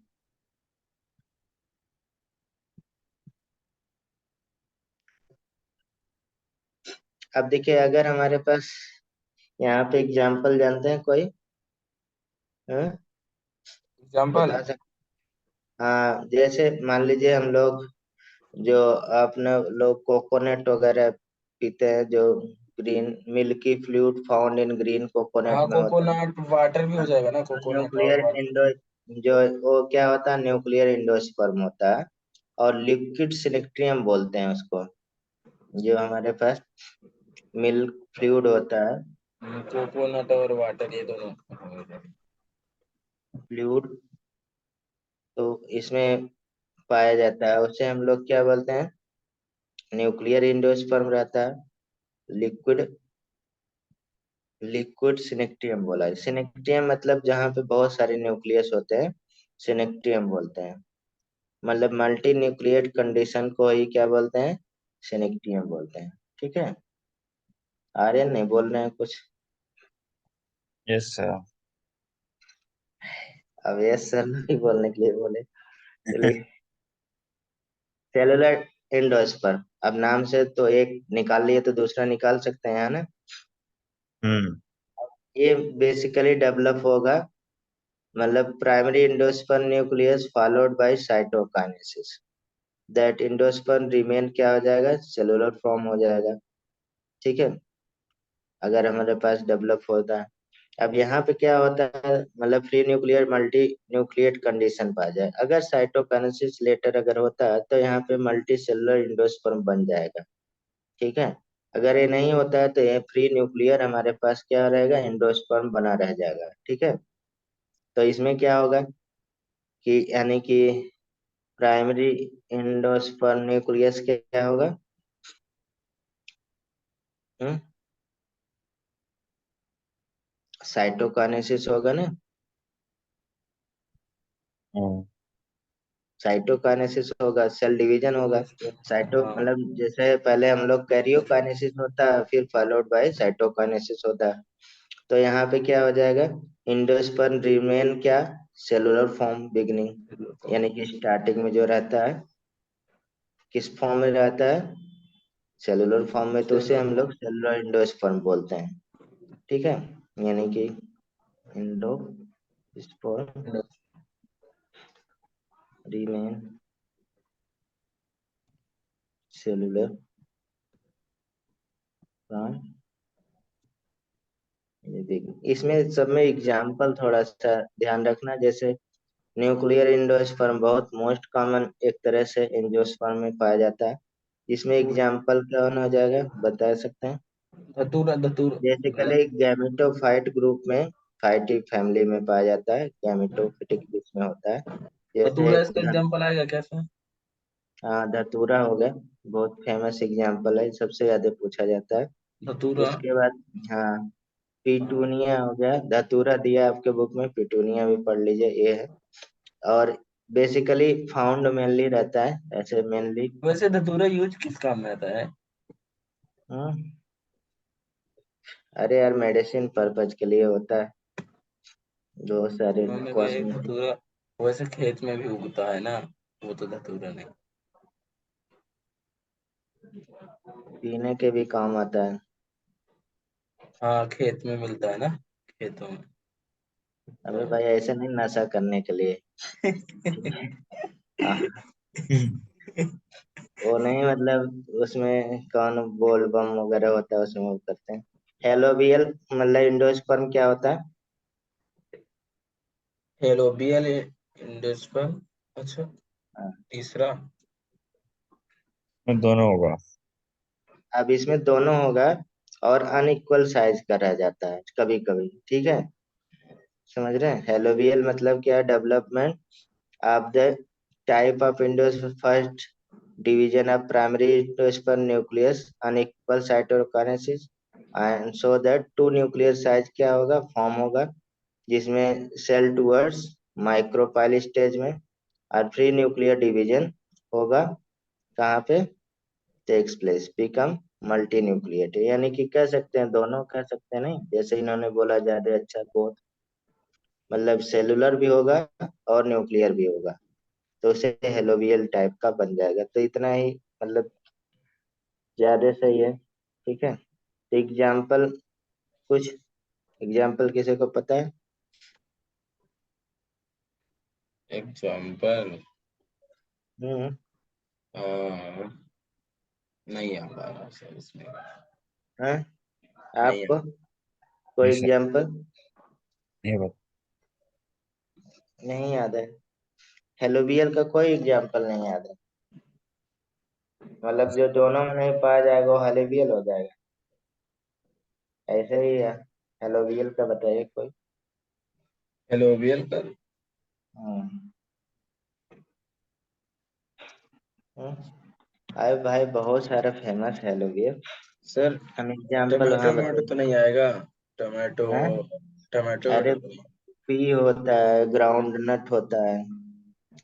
अब देखिए, अगर हमारे पास यहाँ पे एग्जाम्पल जानते हैं कोई, हाँ? एग्जाम्पल। बता सकते। हाँ, जैसे मान लीजिए हम लोग, जो अपने लोग कोकोनट वगैरह पीते हैं, जो green milky fluid found in green coconut हाँ, में होता कोकोनट वाटर भी है। हो जाएगा ना, तो कोकोनट और न्यूक्लियर वाटर। इंडो, जो वो क्या होता है, न्यूक्लियर इंडोस्पर्म होता है। और लिक्विड सिनेक्ट्रियम बोलते हैं उसको, जो हमारे पास मिल्क फ्लूइड होता है, कोकोनट और वाटर ये दोनों हो जाएगा। फ्लूइड, तो इसमें पाया जाता है, उसे हम लोग क्या बोलते हैं, न्यूक्लियर इंडोस्पर्म रहता है। लिक्विड, लिक्विड सिनेक्टियम बोला है। सिनेक्टियम मतलब जहाँ पे बहुत सारे न्यूक्लियस होते हैं, सिनेक्टियम बोलते हैं। मतलब मल्टी न्यूक्लिएट कंडीशन को ही क्या बोलते हैं, सिनेक्टियम बोलते हैं, ठीक है। आर्यन नहीं बोल रहे हैं कुछ? Yes sir. अब यस सर नहीं बोलने के लिए बोले, चलिए। सेलुलर एंडोस्पर्म, अब नाम से तो एक निकाल लिए तो दूसरा निकाल सकते हैं, है ना। हम्म। ये बेसिकली डेवलप होगा, मतलब primary endosperm nucleus followed by cytokinesis, that endosperm remain क्या हो जाएगा, सेलुलर फॉर्म हो जाएगा, ठीक है। अगर हमारे पास डेवलप होता है, अब यहाँ पे क्या होता है, मतलब free nuclear multi nucleate condition पा जाए, अगर साइटोकाइनेसिस लेटर अगर होता है तो यहाँ पे मल्टी सेलुलर एंडोस्पर्म बन जाएगा, ठीक है। अगर ये नहीं होता है तो ये फ्री न्यूक्लियर हमारे पास क्या रहेगा, एंडोस्पर्म बना रह जाएगा, ठीक है। तो इसमें क्या होगा कि, यानी कि प्राइमरी एंडोस्पर्म न्यूक्लियस क्या होगा, हम्म साइटोकाइनेसिस होगा ना, हम्म। साइटोकाइनेसिस होगा, सेल डिवीजन होगा। साइटो हाँ। मतलब जैसे पहले हम लोग कैरियोकाइनेसिस होता है, फिर फॉलोड बाय साइटोकाइनेसिस होता है। तो यहाँ पे क्या हो जाएगा, एंडोस्पर्म रिमेन क्या, सेलुलर फॉर्म बिगनिंग, यानी कि स्टार्टिंग में जो रहता है, किस फॉर्म में रहता है, सेलुलर फॉर्म में, तो उसे हम लोग सेलुलर एंडोस्पर्म बोलते हैं, ठीक है। यानी कि एंडोस्पर्म रिमेन सेलुलर फॉर्म। ये देखिए, इसमें सब में एग्जाम्पल थोड़ा सा ध्यान रखना, जैसे न्यूक्लियर एंडोस्पर्म बहुत मोस्ट कॉमन एक तरह से एंजियोस्पर्म में पाया जाता है। इसमें एग्जाम्पल क्या होना हो जाएगा, बता सकते हैं। धतूरा धतूर बेसिकली गैमेटोफाइट ग्रुप में, फाइटी फैमिली में पाया जाता है, गैमेटोफिटिक जिसमें होता है, जैसे धतूरा इसका एग्जाम्पल आएगा कैसे? हाँ, धतूरा हो गया, बहुत फेमस एग्जाम्पल है, सबसे ज्यादा पूछा जाता है। धतूरा। उसके बाद हाँ, पिटूनिया हो गया, धतूरा दिया आपके बुक में, पिटूनिया भी पढ़ लीजिए, ये है। और बेसिकली फाउंड मेनली रहता है, ऐसे मेनली। वैसे धतूरा यूज किस काम में आता है? अरे यार, मेडिसिन पर्पज के लिए होता है, बहुत सारे मैंने कहा एक कॉस्मेटिक। धतूरा वैसे खेत में भी उगता है ना, वो तो धतूरा नहीं। पीने के भी काम आता है। हाँ, खेत में मिलता है ना, खेतों में। अबे भाई ऐसे नहीं, नशा करने के लिए। ठीक है। हाँ, वो नहीं मतलब उसमें कौन बोल बम वगैरह होता है उसमें वो करते हैं। हेलोबियल मतलब इंडोस्पर्म क्या होता है? Helobial endosperm. अच्छा, हाँ, तीसरा। दोनों होगा। अब इसमें दोनों होगा और अनइक्वल साइज का रह जाता है कभी कभी, ठीक है। समझ रहे हैं? हेलोबियल मतलब क्या? Development of the type of endosperm first division of primary endosperm nucleus unequal cytokinesis and so that two nucleus size क्या होगा फॉर्म होगा जिसमें सेल टूवर्ड्स माइक्रोपाइल स्टेज में और फ्री न्यूक्लियर डिवीजन होगा कहाँ पे? Takes place become multinucleated, यानी कि कह सकते हैं दोनों, कह सकते हैं नहीं, जैसे इन्होंने बोला ज्यादा अच्छा बहुत, मतलब सेलुलर भी होगा और न्यूक्लियर भी होगा, तो उसे हेलोवियल टाइप का बन जाएगा। तो इतना ही, मतलब ज्यादा सही है। ठीक है। एग्जाम्पल, कुछ एग्जाम्पल किसी को पता है? एग्जाम्पल। हम्म। नहीं आ पा रहा सर इसमें। है नहीं आपको आ। कोई निशा, एग्जाम्पल ये बता। नहीं याद है? हेलोवियल का कोई एग्जाम्पल नहीं याद है? मतलब जो दोनों में नहीं पाया जाएगा वो हेलोवियल हो जाएगा, ऐसे ही है। हेलोवियल का बताइए कोई। हेलोबियल का। हम्म। अरे भाई बहुत सारा फेमस है हेलोवियल। सर, हम एग्जाम्पल टमाटो हाँ टमाटो तो बताइए। नहीं आएगा। टमाटो। हैं? टमाटो अरे वगैरह नहीं। पी होता है, ग्राउंड नट होता है,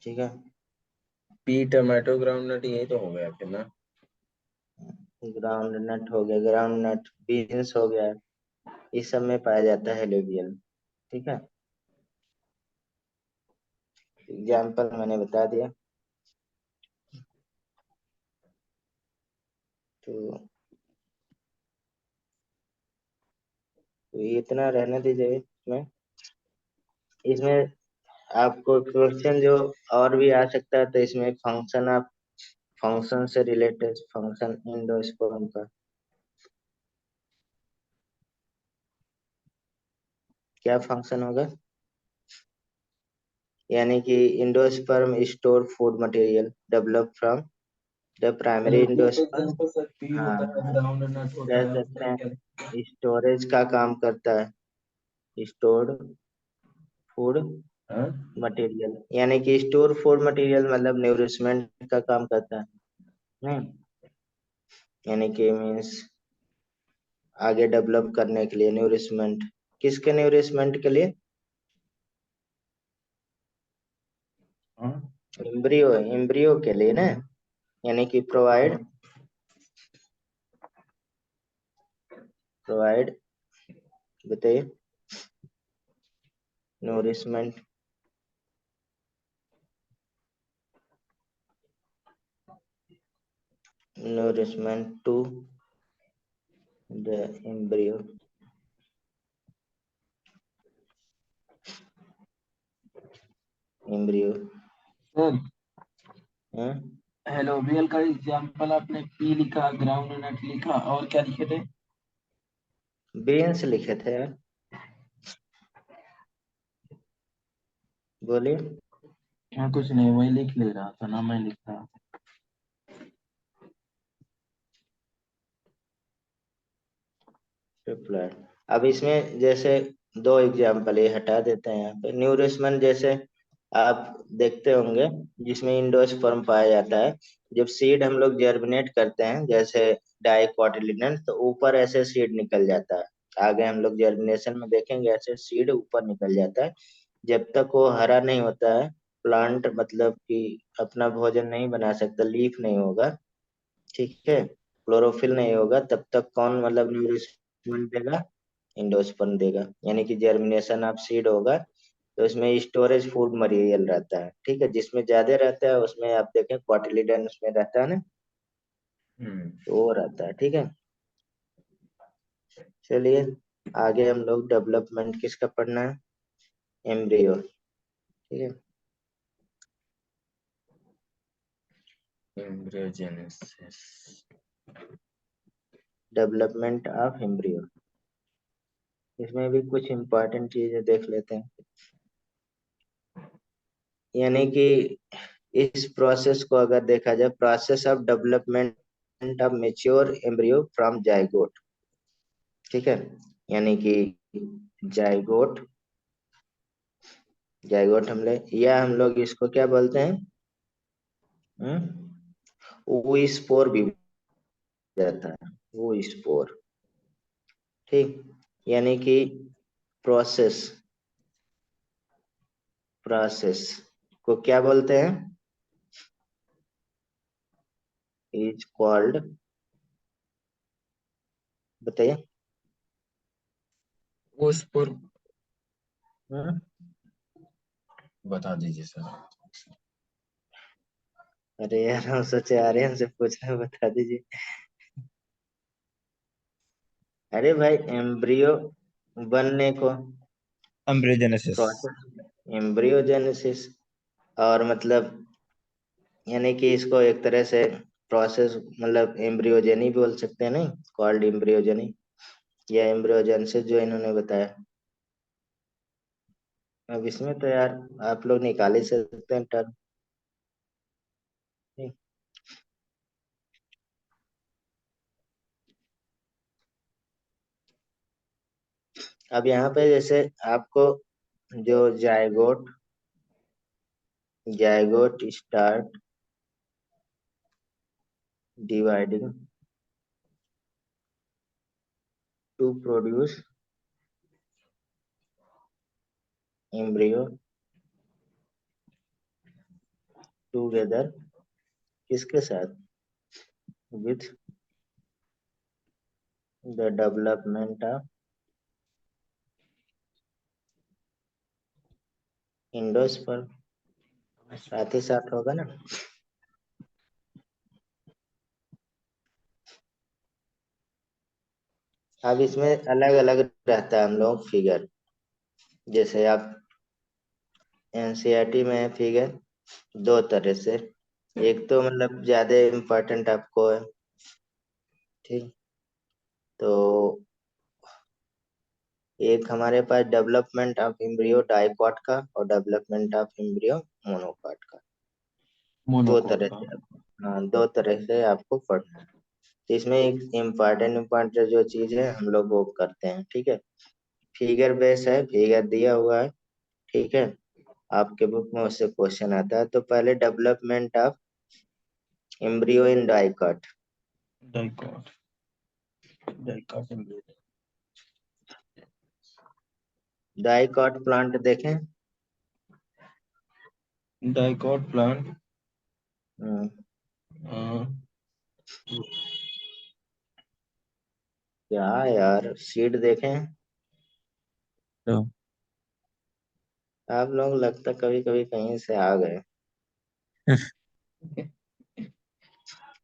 ठीक है। पी टमाटो ग्राउंड नट, यही तो हो गया फिर ना। ग्राउंड नट हो गया, ग्राउंड नट बीन्स हो गया, इस सब में पाया जाता है हेलोबियल। ठीक है। एग्जाम्पल मैंने बता दिया। तो, तो इतना रहने दीजिए इसमें। इसमें आपको क्वेश्चन जो और भी आ सकता है, तो इसमें फंक्शन, आप फंक्शन से रिलेटेड फंक्शन इंडोस्पर्म का क्या फंक्शन होगा, यानी कि endosperm store food material develop from the primary helobial का इंडोस्पर्म। एग्जांपल सर पी हाँ, होता है, ग्राउंड नट कह होता है, सकते उसका क्या? हैं स्टोरेज का काम करता है, स्टोर्ड फूड हाँ? मटेरियल, यानी कि स्टोर फूड मटेरियल मतलब न्यूरिशमेंट का काम करता है। नहीं, यानी कि मीन्स आगे डेवलप करने के लिए न्यूरिशमेंट, किसके न्यूरिशमेंट के लिए? हाँ? एम्ब्रियो, एम्ब्रियो के लिए ना, यानी कि प्रोवाइड, प्रोवाइड, बताइए, nourishment, nourishment to the embryo, embryo. Sir, हाँ, हेलोबियल का एग्जांपल आपने पी लिखा, ग्राउंड नट लिखा, और क्या लिखे थे? बीन्स लिखे थे यार, बोलिए। हाँ, कुछ नहीं, वही लिख ले रहा था ना, मैं लिख रहा था। रिप्लाई। अब इसमें जैसे दो एग्जाम्पल ये हटा देते हैं यहाँ पे। न्यूरिशमेंट जैसे आप देखते होंगे, जिसमें इंडोस्पर्म पाया जाता है, जब सीड हम लोग जर्मिनेट करते हैं जैसे डाइकोटिलिडन, तो ऊपर ऐसे सीड निकल जाता है। आगे हम लोग जर्मिनेशन में देखेंगे ऐसे सीड ऊपर निकल जाता है। जब तक वो हरा नहीं होता है, प्लांट मतलब कि अपना भोजन नहीं बना सकता, लीफ नहीं होगा, ठीक है, क्लोरोफिल नहीं होगा, तब तक कौन मतलब न्यूरिशमेंट देगा? इंडोस्पर्म देगा, यानी कि जर्मिनेशन ऑफ सीड होगा तो इसमें स्टोरेज फूड मटेरियल रहता है, ठीक है। जिसमें ज्यादा रहता है उसमें आप देखें क्वार्टिलिडन उसमें रहता है ना, तो वो रहता है, ठीक है। चलिए आगे हम लोग डेवलपमेंट किसका पढ़ना है, एम्ब्रियो, ठीक है। एम्ब्रियोजेनेसिस। डेवलपमेंट ऑफ एम्ब्रियो, इसमें भी कुछ इंपॉर्टेंट चीजें देख लेते हैं। यानी कि इस प्रोसेस को अगर देखा जाए, process of development of mature embryo from zygote, ठीक है। यानी कि जाइगोट, जाइगोट या हम लोग इसको क्या बोलते हैं, वो स्पोर भी जाता है, वो स्पोर, ठीक। यानी कि प्रोसेस, प्रोसेस को क्या बोलते हैं, इज कॉल्ड, बताइए। उस पर हम्म? बता दीजिए सर। अरे यार हम सोचे आर्यन से पूछना, बता दीजिए। अरे भाई एम्ब्रियो बनने को, एम्ब्रियोजेनेसिस। प्रोसेस एम्ब्रियोजेनेसिस, और मतलब यानी कि इसको एक तरह से प्रोसेस मतलब एम्ब्रियोजेनी बोल सकते हैं, नहीं कॉल्ड एम्ब्रियोजेनी या एम्ब्रियोजेनेसिस जो इन्होंने बताया। अब इसमें तो यार आप लोग निकाल ही सकते हैं टर्म। अब यहाँ पे जैसे आपको जो zygote, zygote start dividing to produce embryo together, किसके साथ, with the development of endosperm, साथ ही साथ होगा ना। अब इसमें अलग अलग रहता है हम लोग फिगर, जैसे आप एनसीईआरटी में है फिगर दो तरह से, एक तो मतलब ज्यादा इम्पोर्टेंट आपको है, ठीक। तो एक हमारे पास डेवलपमेंट ऑफ एम्ब्रियो डाइकॉट का और डेवलपमेंट ऑफ एम्ब्रियो मोनोकॉट का, दो मोनोकोट तरह का। से हाँ दो तरह से आपको पढ़ना है। तो इसमें एक इम्पोर्टेंट जो चीज है हम लोग वो करते हैं, ठीक है। फिगर बेस है, फिगर दिया हुआ है, ठीक है। आपके बुक में उससे क्वेश्चन आता है, तो पहले development of embryo in dicot. Dicot, dicot embryo. Dicot plant देखें। Dicot plant. हम्म, हाँ, क्या यार सीड देखें। तो आप लोग लगता कभी कभी कहीं से आ गए।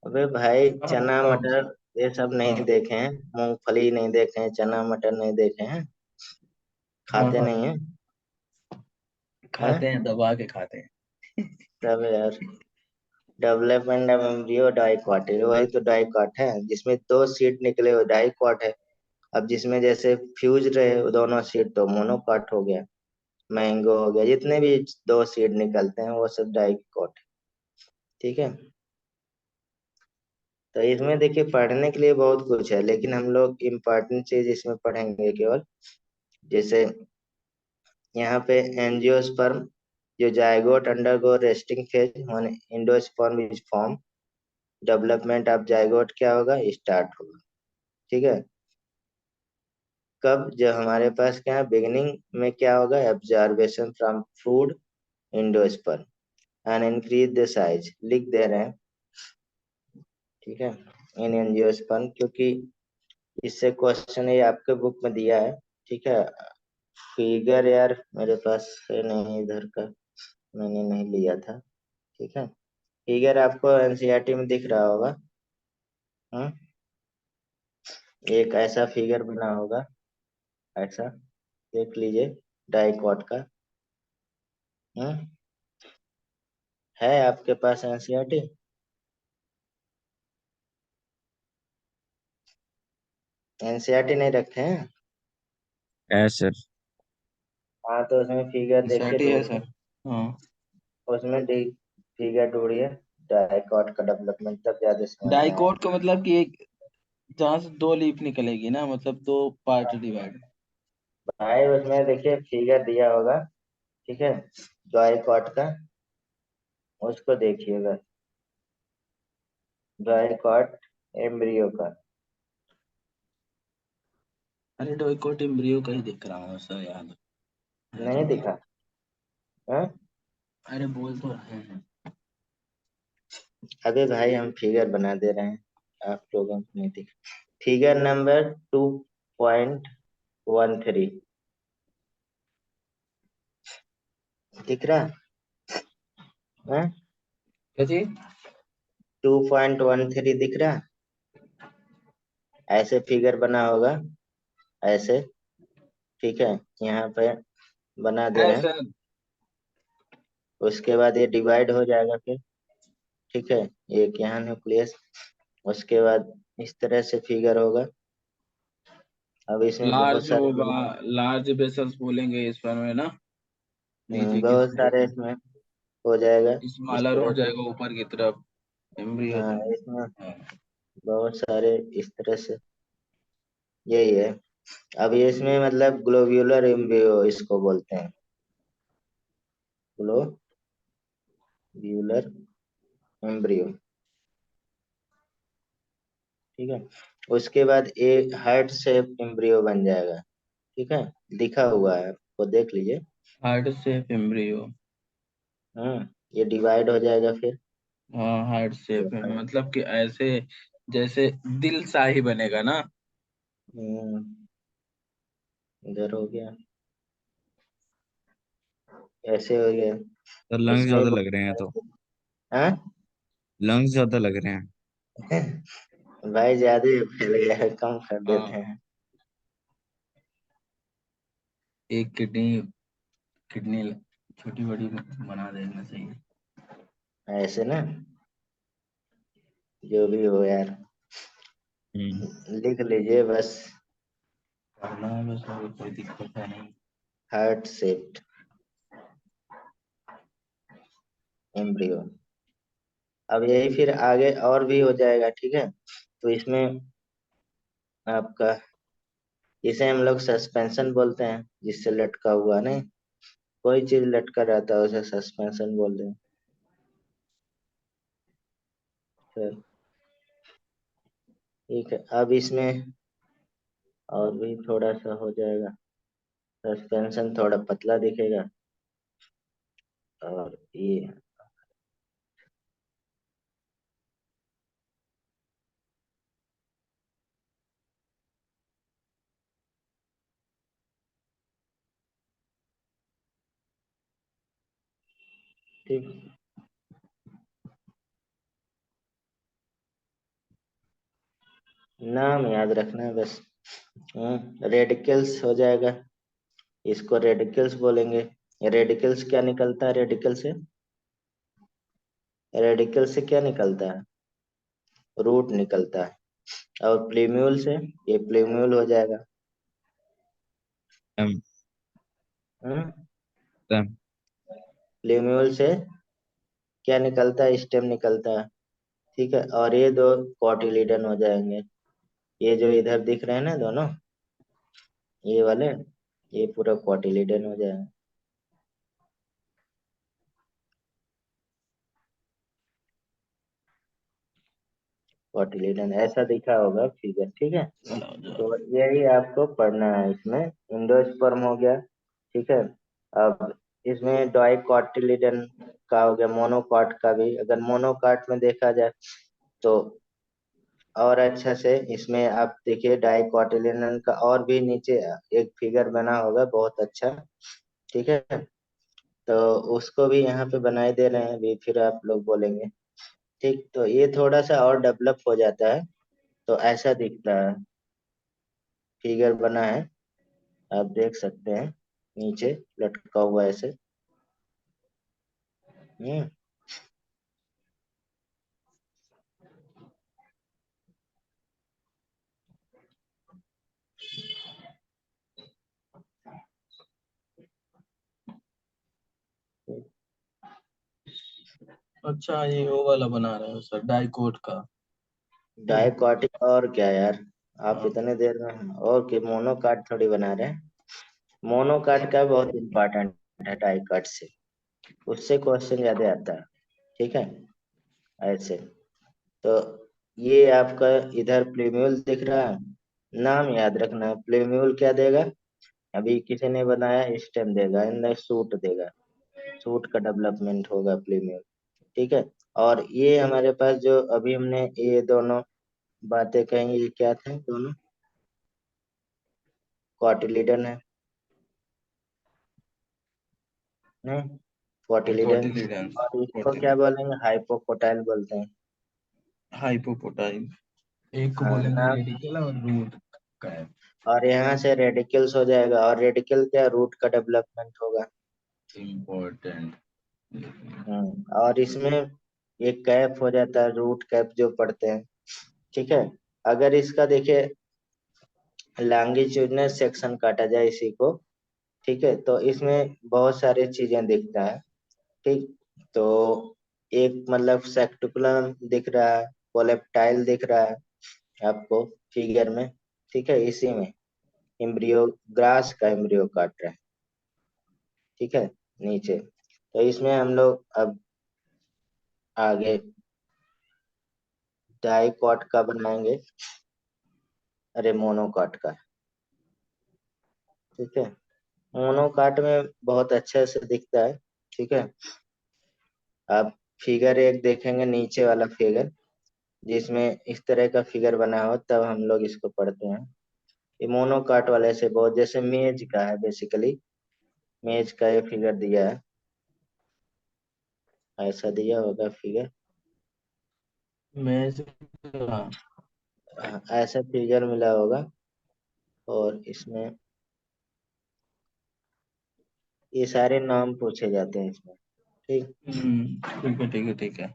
अबे भाई चना मटर ये सब नहीं हाँ देखे हैं, मूंगफली नहीं देखे हैं, चना मटर नहीं देखे हैं, हाँ खाते हाँ, नहीं है, खाते हैं? हैं, दबा के खाते हैं। तब यार डेवलपमेंट ऑफ एम्ब्रियो डाइकॉट है, वही तो डाइकॉट है जिसमें दो सीड निकले हुए डाइकॉट है। अब जिसमें जैसे फ्यूज रहे वो दोनों सीड तो मोनोकॉट हो गया, मैंगो हो गया, जितने भी दो सीड निकलते हैं वो सब डाइकॉट, ठीक है। तो इसमें देखिए पढ़ने के लिए बहुत कुछ है, लेकिन हम लोग इम्पोर्टेंट चीज इसमें पढ़ेंगे केवल, जैसे यहाँ पे एंजियोस्पर्म, जो zygote undergo resting phase when endosperm is form, development of zygote क्या होगा, स्टार्ट होगा, ठीक है। कब, जब हमारे पास क्या है बिगिनिंग में क्या होगा, absorption from food endosperm and increase the size, लिख दे रहे हैं, ठीक है, इन एंजियोस्पर्म, क्योंकि इससे क्वेश्चन ये आपके बुक में दिया है, ठीक है। फिगर यार मेरे पास है नहीं इधर का, मैंने नहीं लिया था। ठीक है, फिगर आपको एनसीईआरटी में दिख रहा होगा। हम्म, एक ऐसा फिगर बना होगा, ऐसा देख लीजिए, डाइकॉट का। हम्म, है आपके पास एनसीईआरटी? एनसीईआरटी नहीं रखे हैं? है सर। हाँ तो उसमें फिगर देखिए, एसआईटी है ढूंढिए। सर। हाँ। उसमें फिगर ढूंढिए, डाइकॉट का डेवलपमेंट, तब ज्यादा समझ में आएगा। डाइकोट का मतलब कि एक, जहाँ से दो लीफ निकलेगी ना, मतलब दो पार्ट डिवाइड। भाई उसमें देखिए फिगर दिया होगा, ठीक है, डाइकॉट का, उसको देखिएगा, डाइकॉट एम्ब्रियो का। अरे डाइकोट एम्ब्रियो का ही दिख रहा हूँ सर, याद है नहीं थोड़ा। दिखा? हाँ? अरे बोल तो रहे हैं। अबे भाई हम फिगर बना दे रहे हैं, आप लोगों को नहीं दिखा। फिगर नंबर 2.13 दिख रहा है? क्या चीज? 2.13 दिख रहा? ऐसे फिगर बना होगा, ऐसे। ठीक है, यहाँ पे बना दे है रहे हैं। सर। उसके बाद ये डिवाइड हो जाएगा फिर। ठीक है, एक यहाँ न्यूक्लियस, उसके बाद इस तरह से फिगर होगा। अब इसमें बहुत लार्ज सारे, होगा, लार्ज वेसल्स बोलेंगे इस पर में ना, नीचे की बहुत सारे तरफ। इसमें हो जाएगा इस स्मॉलर हो तरह से। जाएगा ऊपर की तरफ, एम्ब्रियो हाँ तो। इसमें हाँ। बहुत सारे इस तरह से, यही है। अब ये इसमें मतलब ग्लोब्यूलर एम्ब्रियो इसको बोलते हैं, ग्लोब्यूलर एम्ब्रियो। ठीक है, उसके बाद एक हार्ट शेप एम्ब्रियो बन जाएगा। ठीक है, लिखा हुआ है, आपको देख लीजिए। Heart shape embryo. ये डिवाइड हो जाएगा फिर। हाँ हार्ट शेप है, मतलब कि ऐसे जैसे दिल सा ही बनेगा ना। हम्म, इधर हो गया, ऐसे हो गया। सर लंग्स इसमें ज्यादा बहुत लग रहे हैं तो। सारे, हाँ? लंग्स ज्यादा लग रहे हैं। भाई ज्यादा ही फैल गया है, कम कर देते हाँ। हैं। एक किडनी, किडनी छोटी बड़ी बना देना चाहिए। ऐसे ना, जो भी हो यार, हम्म। लिख लीजिए बस। करना है बस, और कोई दिक्कत है नहीं। Heart shaped embryo. अब यही फिर आगे और भी हो जाएगा। ठीक है, तो इसमें आपका, इसे हम लोग सस्पेंशन बोलते हैं, जिससे लटका हुआ नहीं, कोई चीज लटका रहता है उसे सस्पेंशन बोलते हैं। फिर ठीक है, अब इसमें और भी थोड़ा सा हो जाएगा, सस्पेंशन थोड़ा पतला दिखेगा। और ये, ठीक, नाम याद रखना है बस। रेडिकल्स हो जाएगा, इसको रेडिकल्स बोलेंगे। रेडिकल्स क्या निकलता है? रेडिकल से, रेडिकल से क्या निकलता है? रूट निकलता है। और प्लीम्यूल से, ये प्लीम्यूल हो जाएगा। एम। हम्म, एम। प्लीम्यूल से क्या निकलता है? स्टेम निकलता है। ठीक है, और ये दो कॉटिलीडन हो जाएंगे। ये जो इधर दिख रहे हैं ना दोनों, ये वाले, ये पूरा कॉटिलीडन हो जाएगा। कॉटिलीडन ऐसा दिखा होगा फिगर। ठीक है, चलो तो जाओ। यही आपको पढ़ना है इसमें। इंडोस्पर्म हो गया। ठीक है, अब इसमें डाइकोटिलीडन का हो गया, मोनोकॉट का भी। अगर मोनोकॉट में देखा जाए तो और अच्छा से इसमें आप देखिए डाइकोटिलियन का और भी नीचे एक फिगर बना होगा बहुत अच्छा। ठीक है, तो उसको भी यहाँ पे बनाए दे रहे हैं अभी, फिर आप लोग बोलेंगे। ठीक, तो ये थोड़ा सा और डेवलप हो जाता है तो ऐसा दिखता है, फिगर बना है, आप देख सकते हैं नीचे लटका हुआ ऐसे। हम्म। अच्छा, ये वो वाला बना रहे हो सर, डाइकोट का? डाइकोटिक और क्या यार, आप हाँ। इतने देर में और कि मोनोकाट थोड़ी बना रहे हैं। मोनोकाट का बहुत इम्पोर्टेंट है डाइकाट से, उससे क्वेश्चन ज्यादा आता है। ठीक है, ऐसे तो ये आपका इधर प्लेम्यूल दिख रहा है, नाम याद रखना, प्लेम्यूल क्या देगा, अभी किसी ने बनाया स्टेम देगा, इन सूट देगा, सूट का डेवलपमेंट होगा प्लेम्यूल। ठीक है, और ये हमारे पास जो अभी हमने ये दोनों बातें कही, ये क्या थे दोनों, कॉटिलीडन है नहीं, कॉटिलीडन, कोटिलिडन्स। और इसको क्या कोटिलिडन। बोलेंगे, हाइपोकोटाइल बोलते हैं। हाइपोपोटाइल। एक को हाँ बोलेंगे नाम, रेडिकल और रूट कैप। और यहाँ से रेडिकल्स हो जाएगा, और रेडिकल क्या, रूट का डेवलपमेंट होगा। इम्पोर्टेंट। और इसमें एक कैप हो जाता है, रूट कैप जो पढ़ते हैं। ठीक है, अगर इसका देखिए लॉन्गिट्यूडिनल सेक्शन काटा जाए इसी को, ठीक है, तो इसमें बहुत सारी चीजें दिखता है। ठीक, तो एक मतलब सेक्टिकुलम दिख रहा है, कोलेप्टाइल दिख रहा है आपको फिगर में। ठीक है, इसी में एम्ब्रियो, ग्रास का एम्ब्रियो काट रहा है। ठीक है, नीचे, तो इसमें हम लोग अब आगे डाइकॉट का बनाएंगे, अरे मोनोकॉट का। ठीक है, मोनोकाट में बहुत अच्छे से दिखता है। ठीक है, आप फिगर एक देखेंगे, नीचे वाला फिगर जिसमें इस तरह का फिगर बना हो तब हम लोग इसको पढ़ते हैं। ये मोनोकाट वाले से बहुत, जैसे मेज का है बेसिकली, मेज का ये फिगर दिया है, ऐसा दिया होगा फिगर। मैच का। ऐसा फिगर मिला होगा, और इसमें ये सारे नाम पूछे जाते हैं इसमें। ठीक, ठीक है, ठीक है, ठीक है।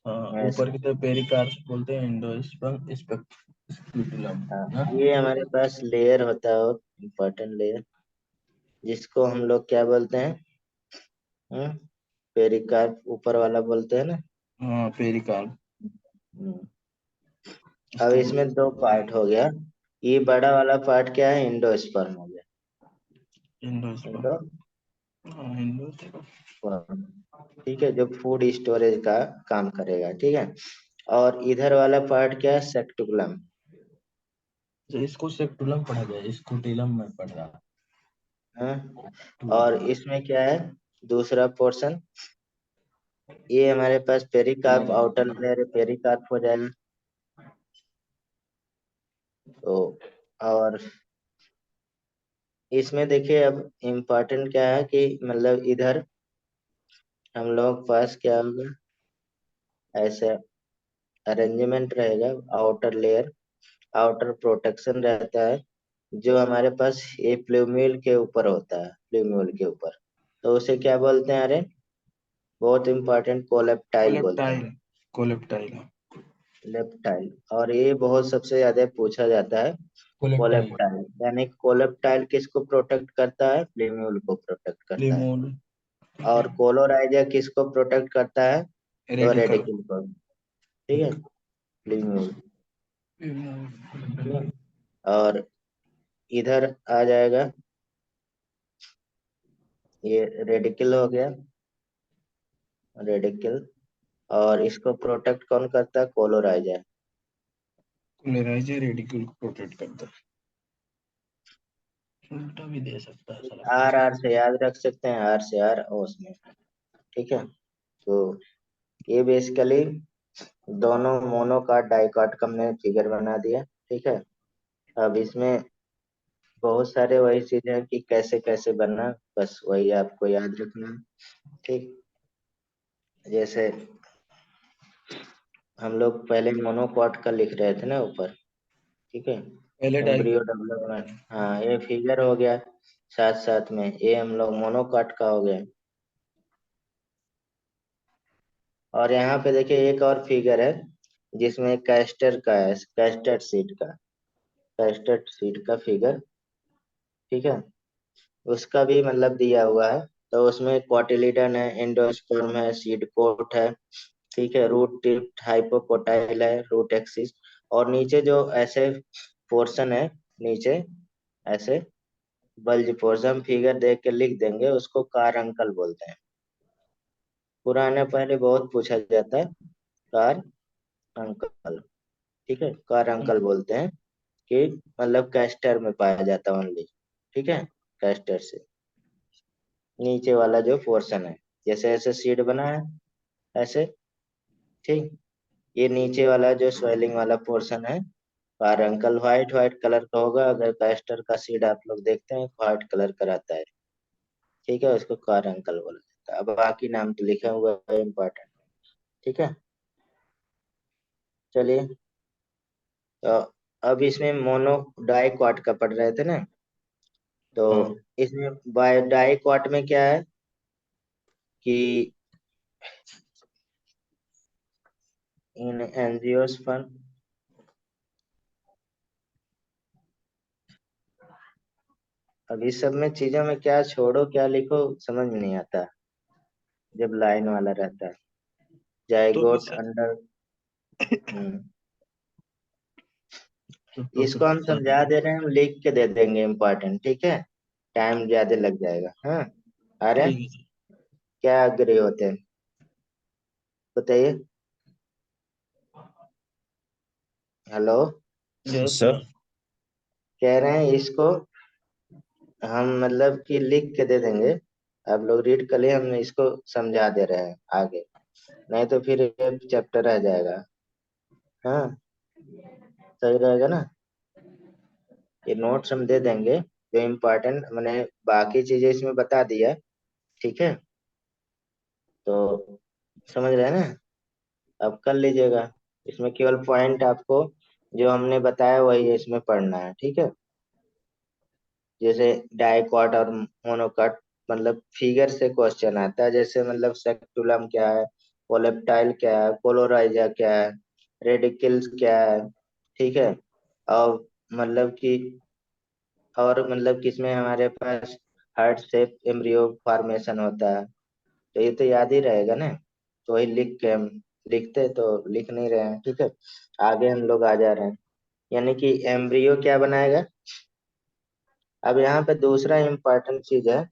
हाँ, ऊपर ऐसा। की तरफ पेरिकार्प बोलते हैं, एंडोस्पर्म स्पेक्युलम हाँ, ना। ये हमारे पास लेयर होता है, इम्पोर्टेंट लेयर, जिसको हम लोग क्या बोलते हैं, पेरिकार्प ऊपर वाला बोलते हैं ना। हाँ, पेरिकार्प। हम्म, अब स्थूल। इसमें दो पार्ट हो गया, ये बड़ा वाला पार्ट क्या है, इंडोस्पर्म हो गया, एंडोस्पर्म। इंडोस्पर्म। हाँ, एंडोस्पर्म। ठीक है, जो फूड स्टोरेज का काम करेगा। ठीक है, और इधर वाला पार्ट क्या है, सेक्टुलम। तो इसको सेक्टुलम पढ़ा जाए, इसको टेलम में पढ़ रहा। हाँ, और टूलम। इसमें क्या है, दूसरा पोर्शन, ये हमारे पास पेरिकार्प, आउटर लेयर पेरिकार्प हो जाएगा। तो और इसमें देखिए अब इम्पोर्टेंट क्या है कि मतलब इधर हम लोग पास क्या होगा, ऐसे अरेंजमेंट रहेगा, आउटर लेयर, आउटर प्रोटेक्शन रहता है, जो हमारे पास ये प्लूम्यूल के ऊपर होता है, प्लूम्यूल के ऊपर, तो उसे क्या बोलते हैं, अरे बहुत इंपॉर्टेंट, कोलेप्टाइल बोलते हैं, कोलेप्टाइल। कोलेप्टाइल। लेप्टाइल। और ये बहुत सबसे ज्यादा पूछा जाता है, कोलेप्टाइल। कोलेप्टाइल, यानी कोलेप्टाइल किसको प्रोटेक्ट करता है, प्लूम्यूल को प्रोटेक्ट करता है। लिमोन। ठीक और है। कोलोराइजा किसको प्रोटेक्ट करता है, तो रेडिकल। रेडिकल को। ठीक है, प्लूम्यूल। ठीक है, और इधर आ जाएगा, ये रेडिकल हो गया, रेडिकल, और इसको प्रोटेक्ट कौन करता है, कोलोराइजा। कोलेराइजर रेडिकल को प्रोटेक्ट करता है। उल्टा भी दे सकता है साला आर, कुछ। आर से याद रख सकते हैं, आर से आर ओस में। ठीक है, तो ये बेसिकली दोनों मोनोकाट डाइकाट का हमने फिगर बना दिया। ठीक है, अब इसमें बहुत सारे वही चीजें हैं कि कैसे कैसे बनना, बस वही आपको याद रखना है। ठीक, जैसे हम लोग पहले मोनोकाट का लिख रहे थे ना ऊपर। ठीक है, पहले डाई। एम्ब्रियो डेवलपमेंट, हाँ ये फिगर हो गया। साथ साथ में ये हम लोग मोनोकाट का हो गया। और यहाँ पे देखिए एक और फिगर है जिसमें कैस्टर का है, कैस्टर सीड का, कैस्टर सीड का फिगर। ठीक है, उसका भी मतलब दिया हुआ है। तो उसमें कॉटिलिडन है, एंडोस्पर्म है, सीड कोट है। ठीक है, रूट टिप हाइपोकोटाइल है, रूट एक्सिस। और नीचे जो ऐसे पोर्शन है, नीचे ऐसे बल्ज पोर्शन फिगर देख के लिख देंगे, उसको कारंकल बोलते हैं। पुराने पहले बहुत पूछा जाता है, कार अंकल। ठीक है, कार अंकल बोलते हैं कि मतलब कैस्टर में पाया जाता है ओनली। ठीक है, कैस्टर से नीचे वाला जो पोर्शन है, जैसे ऐसे सीड बना है ऐसे। ठीक, ये नीचे वाला जो स्वेलिंग वाला पोर्शन है कारंकल, व्हाइट व्हाइट कलर का होगा। अगर कैस्टर का सीड आप लोग देखते हैं व्हाइट कलर का रहता है। ठीक है, उसको कारंकल बोला जाता है। अब बाकी नाम तो लिखा हुआ है इम्पोर्टेंट। ठीक है, चलिए। तो अब इसमें मोनो डाइक्वाट का पढ़ रहे थे ना, तो हाँ। इसमें बाय डाइक्वाट में क्या है कि इन एंजियोस्पर्म, अब इस सब में चीजों में क्या छोड़ो क्या लिखो समझ में नहीं आता जब लाइन वाला रहता है। तो जाइगोट सर अंडर। हम्म, तो प्रोसेस इसको हम चालू समझा है। दे रहे हैं, हम लिख के दे देंगे इम्पोर्टेंट। ठीक है, टाइम ज्यादा लग जाएगा। हाँ, अरे ठीक है सर। क्या अग्री होते हैं बताइए। Hello, yes sir. सर। कह रहे हैं इसको हम मतलब कि लिख के दे देंगे, आप लोग रीड कर लिए, हम इसको समझा दे रहे हैं आगे, नहीं तो फिर ये चैप्टर रह जाएगा। हाँ, सही रहेगा ना। ये नोट्स हम दे देंगे जो इम्पोर्टेंट, मैंने बाकी चीजें इसमें बता दिया। ठीक है, तो समझ रहे हैं ना, अब कर लीजिएगा। इसमें केवल पॉइंट आपको जो हमने बताया वही इसमें पढ़ना है। ठीक है, जैसे डाइक्वाट और मोनोकाट, मतलब फिगर से क्वेश्चन आता है, जैसे मतलब सेक्टुलम क्या है, पोलेप्टाइल क्या है, कोलोराइजा क्या है, रेडिकल्स क्या है। ठीक है, और मतलब कि और मतलब किसमें हमारे पास हार्ट शेप एम्ब्रियो फॉर्मेशन होता है। तो ये तो याद ही रहेगा ना, तो वही लिख के हम लिखते तो लिख नहीं रहे हैं। ठीक है, आगे हम लोग आ जा रहे हैं, यानी कि एम्ब्रियो क्या बनाएगा। अब यहाँ पे दूसरा इम्पोर्टेंट चीज है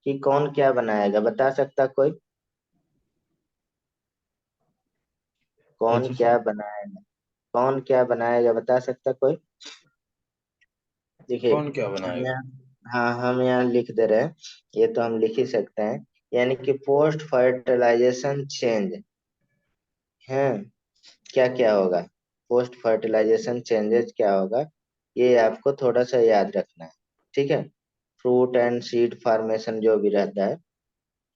कि कौन क्या बनाएगा, बता सकता कोई, कौन कैसे क्या सर? बनाएगा, कौन क्या बनाएगा बता सकता कोई। देखिए कौन क्या हम बनाएगा? यहाँ, हाँ हम यहाँ लिख दे रहे हैं, ये तो हम लिख ही सकते हैं। यानी कि पोस्ट फर्टिलाइजेशन चेंज है, क्या क्या होगा, पोस्ट फर्टिलाइजेशन चेंजेस क्या होगा, ये आपको थोड़ा सा याद रखना है। ठीक है, फ्रूट एंड सीड फॉर्मेशन जो भी रहता है,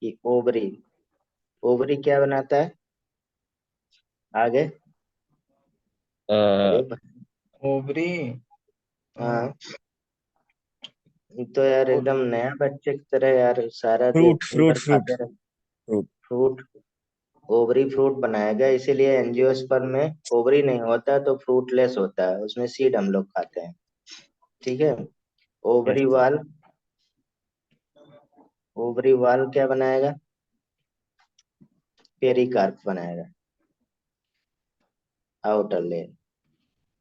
कि ओवरी, ओवरी क्या बनाता है आगे। अरे ओवरी। हाँ, तो यार एकदम नया बच्चे की तरह यार, सारा फ्रूट दिन फ्रूट भर फ्रूट खाते रहे। फ्रूट। फ्रूट, ओवरी फ्रूट बनाएगा, इसीलिए एंजियोस्पर्म में ओवरी नहीं होता तो फ्रूटलेस होता है, उसमें सीड हम लोग खाते हैं। ठीक है, यस ओवरी सर। वाल, ओवरी वाल क्या बनाएगा, पेरिकार्प बनाएगा, आउटर लेयर।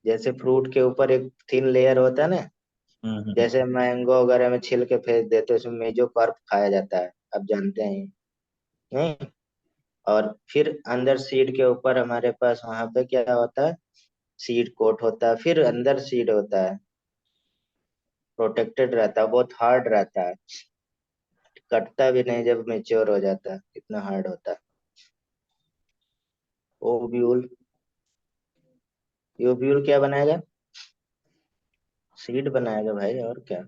जैसे फ्रूट के ऊपर एक थिन लेयर होता है ना, हम्म। जैसे मैंगो वगैरह में छिल के फेंक देते हैं, उसमें मेजोकार्प खाया जाता है, आप जानते हैं नहीं। और फिर अंदर सीड के ऊपर हमारे पास वहां पे क्या होता है, सीड कोट होता है, फिर अंदर सीड होता है, प्रोटेक्टेड रहता है, बहुत हार्ड रहता है, कटता भी नहीं जब मेच्योर हो जाता है, इतना हार्ड होता है। ओव्यूल, ओव्यूल क्या बनाएगा? सीड बनाएगा भाई, और क्या।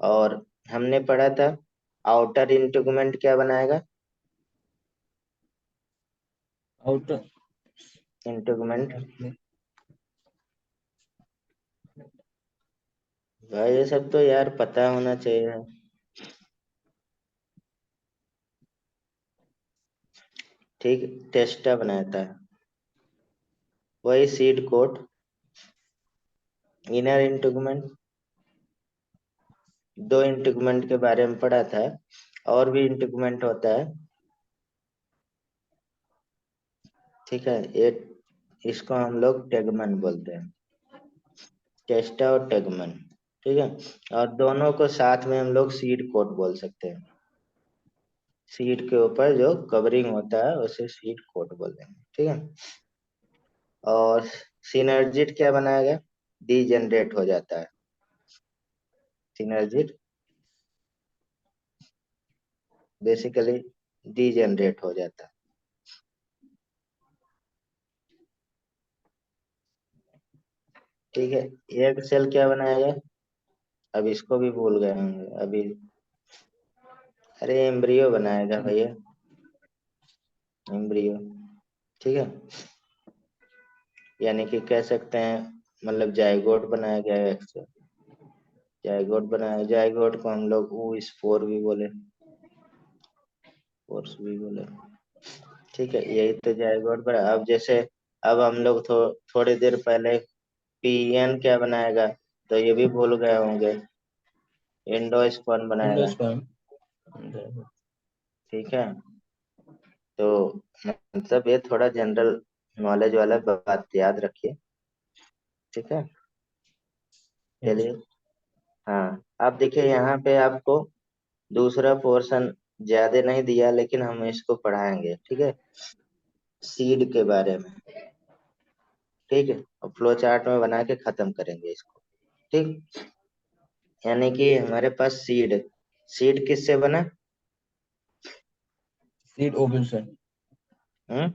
और हमने पढ़ा था आउटर इंटेगुमेंट क्या बनाएगा? आउटर इंटेगुमेंट भाई, ये सब तो यार पता होना चाहिए। ठीक, टेस्टा बनाता है। वही सीड कोट। इनर इंटेगुमेंट, दो इंटेगुमेंट के बारे में पढ़ा था। और भी इंटेगुमेंट होता है, ठीक है। ये इसको हम लोग टेगमन बोलते हैं, टेस्टा और टेगमन, ठीक है। और दोनों को साथ में हम लोग सीड कोट बोल सकते हैं। सीड के ऊपर जो कवरिंग होता है उसे सीड कोट बोलते हैं, ठीक है। और सिनर्जिट क्या बनाएगा? डीजेनरेट हो जाता है सिनर्जिट, बेसिकली डीजेनरेट हो जाता है, ठीक है। एग सेल क्या बनाएगा? अब इसको भी भूल गए होंगे अभी। अरे एम्ब्रियो बनाएगा भैया, एम्ब्रियो, ठीक है। यानी कि कह सकते हैं, मतलब जाइगोट बनाया गया है एक से। जाइगोट बनाया, जाइगोट को हम लोग ऊ स्पोर भी बोले, स्पोर्स भी बोले, ठीक है। यही तो जाइगोट बना। अब जैसे, अब हम लोग थोड़ी देर पहले पीएन क्या बनाएगा, तो ये भी भूल गए होंगे, एंडोस्पर्म बनाएगा, एंडोस्पर्म। ठीक है। तो मतलब ये थोड़ा जनरल नॉलेज वाला बात याद रखिए, ठीक है। चलिए, हाँ। अब देखिए यहाँ पे आपको दूसरा पोर्शन ज्यादा नहीं दिया, लेकिन हम इसको पढ़ाएंगे, ठीक है, सीड के बारे में, ठीक है। और फ्लो चार्ट में बना के खत्म करेंगे इसको, ठीक। यानी कि हमारे पास सीड, सीड किससे बना? सीड ओव्यूल से। हम्म,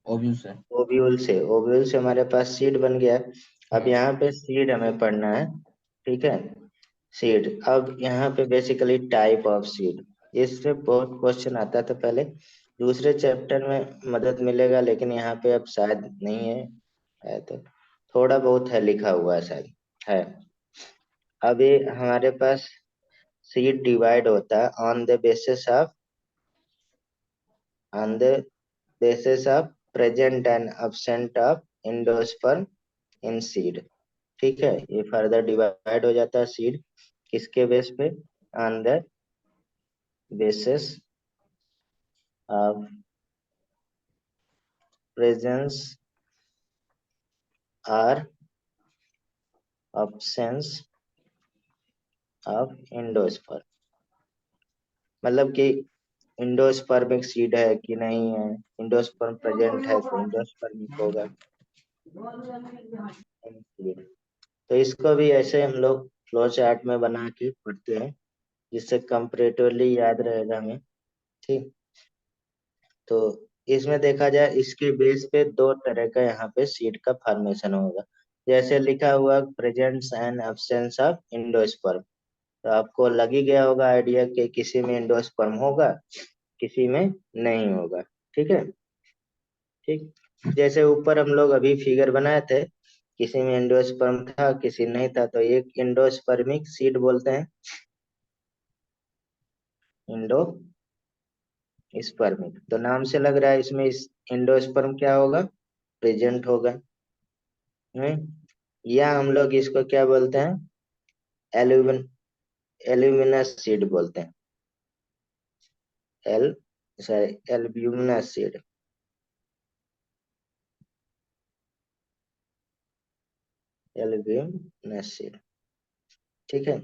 ओव्यूल से। ओव्यूल से, ओव्यूल से हमारे पास सीड बन गया। अब यहाँ पे सीड हमें पढ़ना है, ठीक है। सीड, अब यहाँ पे बेसिकली टाइप ऑफ सीड, इससे बहुत क्वेश्चन आता था पहले। दूसरे चैप्टर में मदद मिलेगा, लेकिन यहाँ पे अब शायद नहीं है तो थोड़ा बहुत है लिखा हुआ है शायद, है। अब ये हमारे पास सीड डिवाइड होता है on the basis of present and absent of endosperm in seed, ठीक है। ये फर्दर डिवाइड हो जाता है सीड किसके बेस पे? On the basis of presence और absence ऑफ एंडोस्पर्म, मतलब कि इंडोस्पर्मिक सीड है कि नहीं है। इंडोस्पर्म प्रेजेंट है तो इंडोस्पर्मिक होगा सीड। तो इसको भी ऐसे हम लोग फ्लो चार्ट में बना के पढ़ते हैं, जिससे कंपैरेटिवली याद रहेगा हमें, ठीक। तो इसमें देखा जाए, इसके बेस पे दो तरह का यहाँ पे सीड का फॉर्मेशन होगा। जैसे लिखा हुआ presence and absence of endosperm, तो आपको लग ही गया होगा आइडिया कि किसी में एंडोस्पर्म होगा, किसी में नहीं होगा, ठीक है। ठीक, जैसे ऊपर हम लोग अभी फिगर बनाए थे, किसी में एंडोस्पर्म था किसी नहीं था, तो एक एंडोस्पर्मिक सीड बोलते हैं, एंडोस्पर्मिक। तो नाम से लग रहा है इसमें इस एंडोस्पर्म क्या होगा? प्रेजेंट होगा। या हम लोग इसको क्या बोलते हैं? एल्यूमिन एल्यूमिनस सीड बोलते हैं, L sorry albuminous seed, albuminous seed, ठीक है।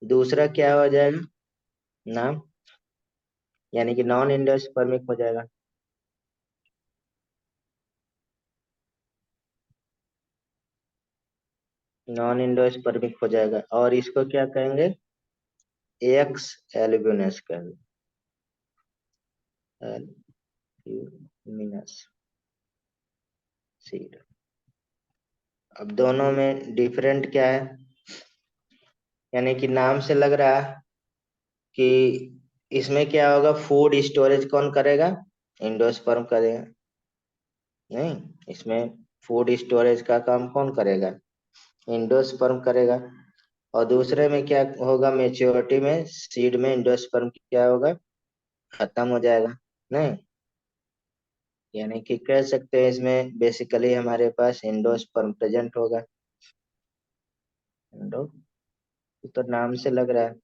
दूसरा क्या हो जाएगा नाम? यानी कि नॉन एंडोस्पर्मिक हो जाएगा। नॉन एंडोस्पर्मिक हो जाएगा, और इसको क्या कहेंगे? एक्स एल्ब्यूमिनस कहेंगे, मीनस सीड। अब दोनों में डिफरेंट क्या है, यानी कि नाम से लग रहा है कि इसमें क्या होगा, फूड स्टोरेज कौन करेगा, एंडोस्पर्म करेगा। नहीं, इसमें फूड स्टोरेज का काम कौन करेगा, एंडोस्पर्म करेगा। और दूसरे में क्या होगा, मेच्योरिटी में सीड में एंडोस्पर्म क्या होगा, खत्म हो जाएगा। नहीं, यानी कि कह सकते हैं इसमें बेसिकली हमारे पास एंडोस्पर्म प्रेजेंट होगा। एंडो तो नाम से लग रहा है।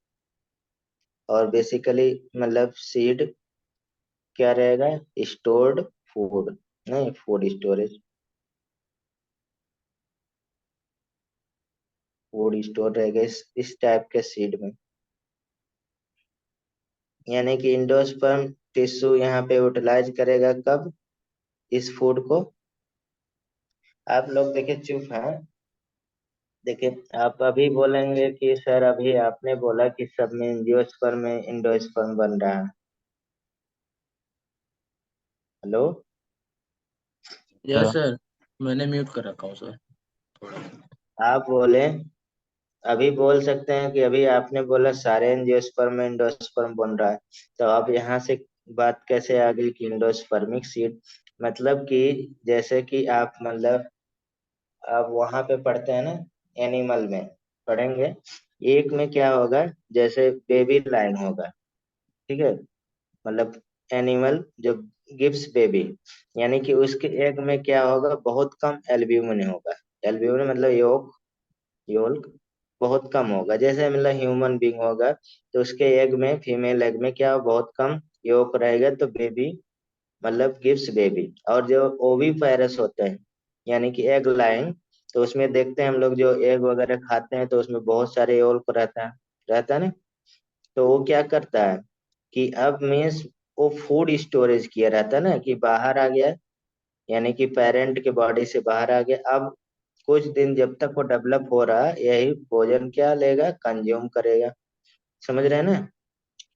और बेसिकली मतलब सीड क्या रहेगा, स्टोर्ड फूड, नहीं फूड स्टोरेज, फूड स्टोर रहेगा इस टाइप के सीड में। यानी कि एंडोस्पर्म टिश्यू यहाँ पे यूटिलाइज करेगा कब, इस फूड को। आप लोग देखिए चुप हैं, देखिए आप अभी बोलेंगे कि सर अभी आपने बोला कि सब में एंजियोस्पर्म में एंडोस्पर्म बन रहा है। हेलो, यस सर, मैंने म्यूट कर रखा हूँ सर थोड़ा। आप बोले, अभी बोल सकते हैं कि अभी आपने बोला सारे एंजियोस्पर्म में एंडोस्पर्म बन रहा है, तो अब यहाँ से बात कैसे आ गई कि एंडोस्पर्मिक सीड, मतलब कि जैसे कि आप मतलब आप वहां पे पढ़ते हैं ना, एनिमल में पढ़ेंगे, एक में क्या होगा, जैसे बेबी लाइन होगा, ठीक है, मतलब एनिमल जो गिव्स बेबी, यानी कि उसके एग में क्या होगा, बहुत कम एल्ब्यूमिन होगा। एल्ब्यूमिन मतलब योल्क बहुत कम होगा। जैसे मतलब ह्यूमन बींग होगा तो उसके एग में, फीमेल एग में क्या बहुत कम योक रहेगा, तो बेबी मतलब गिव्स बेबी। और जो ओवी पैरस होते हैं, यानी कि एग लाइंग, तो उसमें देखते हैं हम लोग जो एग वगैरह खाते हैं तो उसमें बहुत सारे योल्क रहता है ना। तो वो क्या करता है कि अब मीन्स वो फूड स्टोरेज किया रहता है ना, कि बाहर आ गया, यानी कि पेरेंट के बॉडी से बाहर आ गया। अब कुछ दिन जब तक वो डेवलप हो रहा है, यही भोजन क्या लेगा, कंज्यूम करेगा। समझ रहे हैं ना,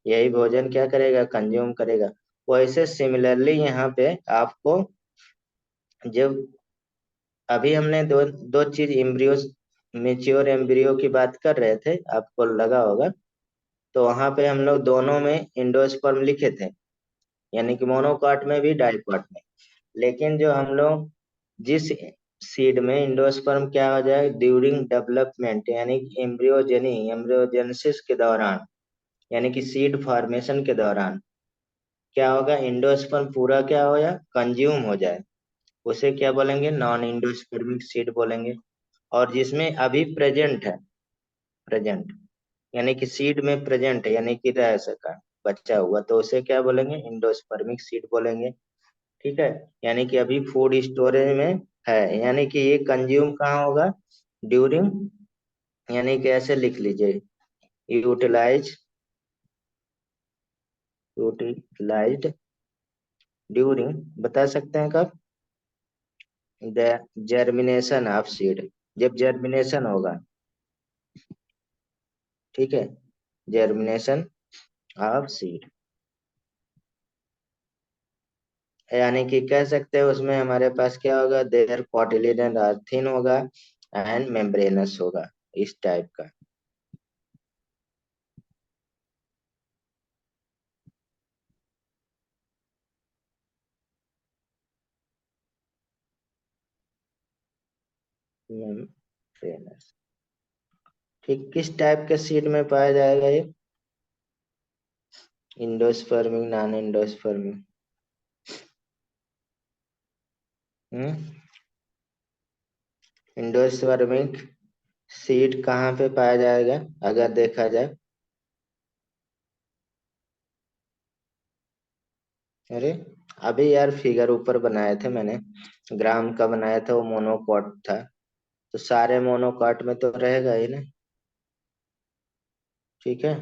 यही भोजन क्या करेगा, कंज्यूम करेगा। वैसे सिमिलरली यहाँ पे आपको, जब अभी हमने दो दो चीज एम्ब्रियो, मेच्योर एम्ब्रियो की बात कर रहे थे, आपको लगा होगा, तो वहां पे हम लोग दोनों में इंडोस्पर्म लिखे थे, यानी कि मोनोकॉट में भी डाइकॉट में। लेकिन जो हम लोग जिस सीड में इंडोस्पर्म क्या हो जाए ड्यूरिंग डेवलपमेंट, यानी कि एम्ब्रियोजेनेसिस के दौरान, यानी कि सीड फॉर्मेशन के दौरान क्या होगा, इंडोस्पर्म पूरा क्या हो जाए, कंज्यूम हो जाए, उसे क्या बोलेंगे, नॉन इंडोस्पर्मिक सीड बोलेंगे। और जिसमें अभी प्रेजेंट है, प्रेजेंट यानी कि सीड में प्रेजेंट है, यानी कि रह सका, बचा हुआ, तो उसे क्या बोलेंगे, इंडोस्पर्मिक सीड बोलेंगे। ठीक है, यानी कि अभी फूड स्टोरेज में है, यानी कि ये कंज्यूम कहाँ होगा, ड्यूरिंग, यानी कि ऐसे लिख लीजिए, यूटिलाइज, यूटिलाइज्ड ड्यूरिंग, बता सकते हैं कब, द जर्मिनेशन ऑफ सीड, जब जर्मिनेशन होगा, ठीक है, जर्मिनेशन ऑफ सीड, यानी कि कह सकते हैं उसमें हमारे पास क्या होगा, देयर कॉटिलिडन थिन होगा एंड मेम्ब्रेनस होगा, इस टाइप का। मेम्ब्रेनस, ठीक, किस टाइप के सीड में पाया जाएगा ये, endospermic, non endospermic, endospermic seed कहाँ पे पाया जाएगा अगर देखा जाए, अरे अभी यार फिगर ऊपर बनाए थे मैंने, ग्राम का बनाया था, वो मोनोकॉट था, तो सारे मोनोकॉट में तो रहेगा ही ना, ठीक है,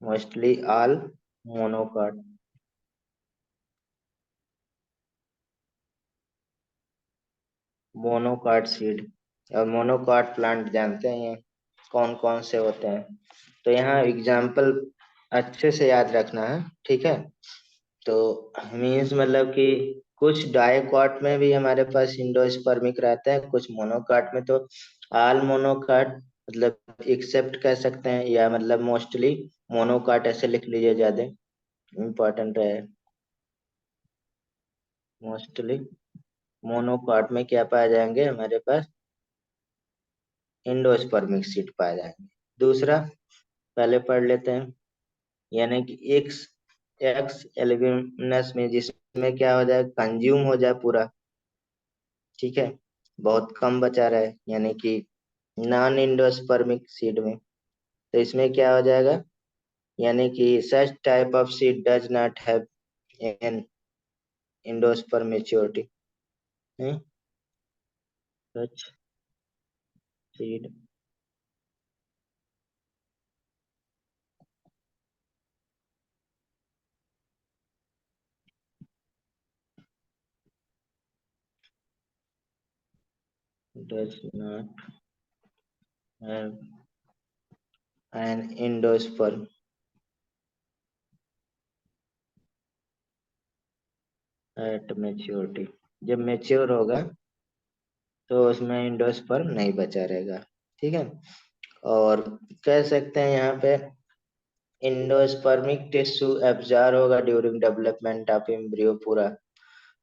mostly all monocot, monocot seed. और मोनोकॉट प्लांट जानते हैं ये कौन कौन से होते हैं, तो यहाँ एग्जाम्पल अच्छे से याद रखना है, ठीक है। तो मीन्स मतलब कि कुछ डाइकॉट में भी हमारे पास इंडोस्पर्मिक रहता है, कुछ मोनोकॉट में। तो ऑल मोनोकॉट मतलब एक्सेप्ट कह सकते हैं, या मतलब मोस्टली मोनोकॉट ऐसे लिख लीजिए, ज्यादा इम्पोर्टेंट है। मोस्टली मोनोकॉट में क्या पाए जाएंगे हमारे पास, इंडोस्पर्मिक सीड पाए जाएंगे। दूसरा पहले पढ़ लेते हैं, यानी कि एक्स एक्स एल्यूमिनस में, जिसमें क्या हो जाए, कंज्यूम हो जाए पूरा, ठीक है, बहुत कम बचा रहे, यानी कि नॉन इंडोस्पर्मिक सीड में। तो इसमें क्या हो जाएगा, यानी कि such type of seed does not have an endosperm maturity, such seed does not have an endosperm at maturity। जब मेच्योर होगा तो उसमें इंडोस्पर्म नहीं बचा रहेगा, ठीक है। और कह सकते हैं यहाँ पे इंडोस्पर्मिक टिश्यू एब्जॉर्ब होगा ड्यूरिंग डेवलपमेंट ऑफ एम्ब्रियो पूरा।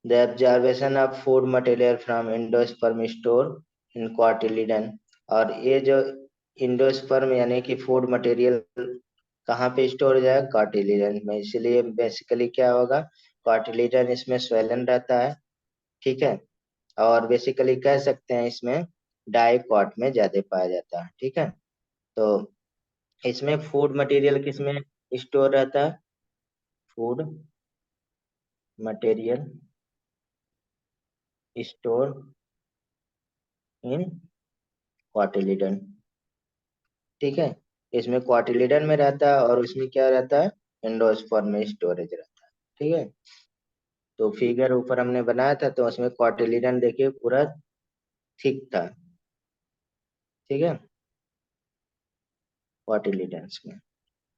The absorption of food material from endosperm store in cotyledon. और ये जो इंडोस्पर्म यानी कि फूड मटेरियल कहाँ पे स्टोर हो जाएगा, कार्टिलिडन में। इसलिए बेसिकली क्या होगा, कार्टिलिडन इसमें स्वेलन रहता है, ठीक है। और बेसिकली कह सकते हैं इसमें डाइकॉट में ज्यादा पाया जाता है, ठीक है। तो इसमें फूड मटेरियल किसमें स्टोर रहता है, फूड मटेरियल स्टोर इन क्वाटिलिडन, ठीक है। इसमें क्वाटिलिडन में रहता है और उसमें क्या रहता है, एंडोस्पर्म में स्टोरेज रहता है, ठीक है। तो फिगर ऊपर हमने बनाया था, तो उसमें क्वाटिलिडन देखिए पूरा थिक था, ठीक है, क्वाटिलिडन्स में।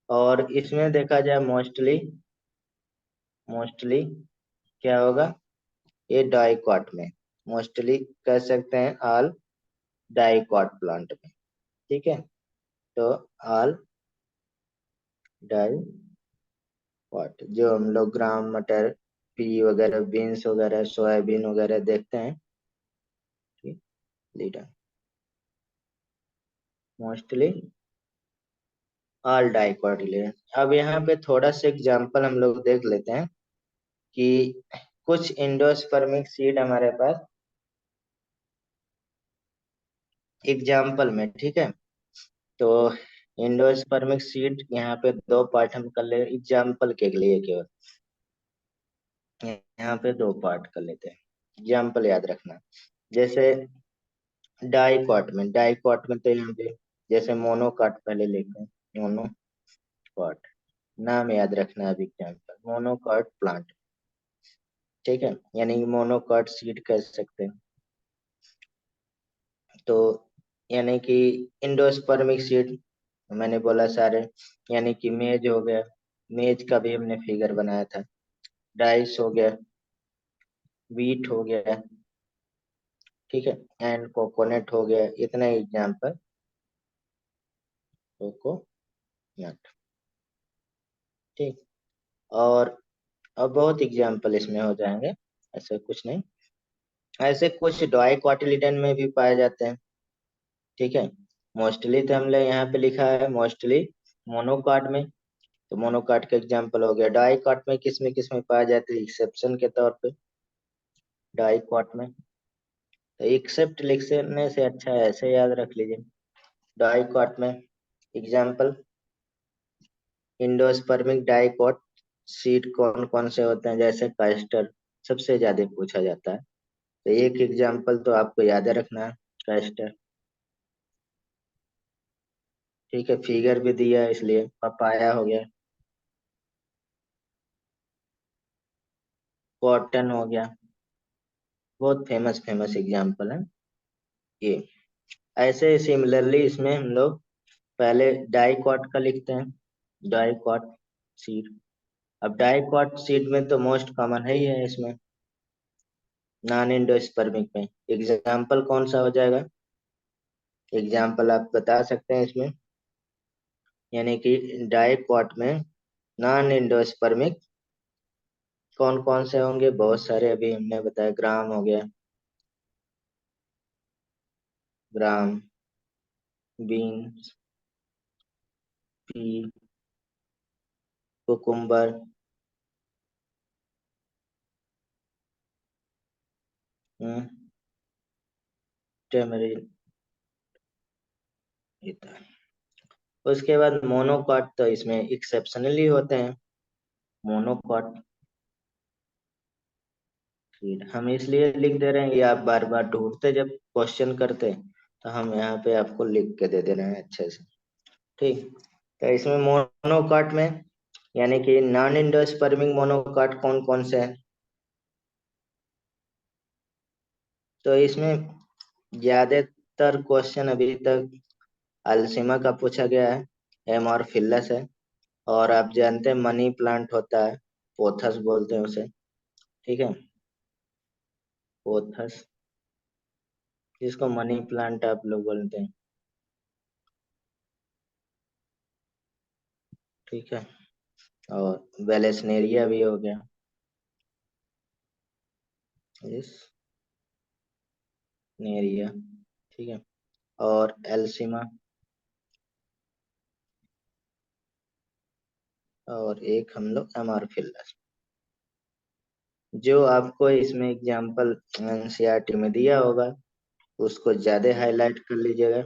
और इसमें देखा जाए मोस्टली मोस्टली क्या होगा, ये डाइकॉट में, मोस्टली कह सकते हैं ऑल डाइकॉट प्लांट में, ठीक है। तो ऑल डाइकॉट जो हम लोग ग्राम मटर, पी वगैरह, बीन्स वगैरह, सोयाबीन वगैरह देखते हैं, ठीक, लीडर मोस्टली ऑल डाइकोटिलेडन। अब यहाँ पे थोड़ा सा एग्जांपल हम लोग देख लेते हैं कि कुछ इंडोस्पर्मिक सीड हमारे पास एग्जांपल में, ठीक है। तो इंडोस्पर्मिक सीड यहाँ पे दो पार्ट हम कर ले एग्जांपल के लिए केवल, यहाँ पे दो पार्ट कर लेते हैं, एग्जांपल याद रखना। जैसे डाइकॉट में तो यहाँ पे जैसे मोनोकॉट पहले लेते हैं, मोनोकॉट नाम याद रखना है, एग्जांपल मोनोकॉट प्लांट, ठीक है, यानी मोनोकॉट सीड कह सकते हैं। तो यानी कि इंडोस्पर्मिक सीड मैंने बोला सारे, यानी कि मेज हो गया, मेज का भी हमने फिगर बनाया था, राइस हो गया, वीट हो गया, ठीक है, एंड कोकोनट हो गया। इतना एग्जाम्पल कोकोनट, ठीक। और अब बहुत एग्जाम्पल इसमें हो जाएंगे, ऐसे कुछ नहीं। ऐसे कुछ डाइकोटिलिडन में भी पाए जाते हैं, ठीक है। मोस्टली तो हमने यहाँ पे लिखा है मोस्टली मोनोकॉट में, तो मोनोकॉट का एग्जांपल हो गया। डाइकॉट में किस में पाया जाता है, एक्सेप्शन के तौर पे डाइकॉट में। तो एक्सेप्ट लिखने से अच्छा है ऐसे याद रख लीजिए, डाइकॉट में एग्जांपल इंडोस्पर्मिक डाइकॉट सीड कौन कौन से होते हैं, जैसे कास्टर सबसे ज्यादा पूछा जाता है। तो एक एग्जांपल तो आपको याद रखना है, कास्टर, ठीक है, फिगर भी दिया है इसलिए। पपाया हो गया, कॉटन हो गया, बहुत फेमस फेमस एग्जांपल है ये। ऐसे सिमिलरली इसमें हम लोग पहले डाइकॉट का लिखते हैं, डाइकॉट सीड। अब डाइकॉट सीड में तो मोस्ट कॉमन है ही है इसमें, नॉन इंडोस्पर्मिक में एग्जाम्पल कौन सा हो जाएगा? एग्जाम्पल आप बता सकते हैं इसमें, यानी कि डाइकॉट में नॉन इंडोस्पर्मिक कौन कौन से होंगे? बहुत सारे अभी हमने बताया, ग्राम हो गया, ग्राम, बीन्स, पी, कुकुम्बर, टेमरिन, उसके बाद मोनोकॉट तो इसमें एक्सेप्शनली होते हैं। मोनोकॉट हम इसलिए लिख दे रहे हैं, ये आप बार बार ढूंढते जब क्वेश्चन करते तो हम यहाँ पे आपको लिख के दे दे रहे हैं अच्छे से। ठीक, तो इसमें मोनोकॉट में यानी कि नॉन इंडोस्पर्मिक मोनोकॉट कौन कौन से हैं? तो इसमें ज्यादातर क्वेश्चन अभी तक अल्सीमा का पूछा गया है, एमोरफिलस है, और आप जानते हैं मनी प्लांट होता है, पोथस बोलते हैं उसे। ठीक है, पोथस, जिसको मनी प्लांट आप लोग बोलते हैं। ठीक है, और वेलेसनेरिया भी हो गया, यस, नेरिया। ठीक है, और एल्सीमा, और एक हम लोग एमोरफिलस। जो आपको इसमें एग्जाम्पल एनसीईआरटी में दिया होगा उसको ज्यादा हाईलाइट कर लीजिएगा,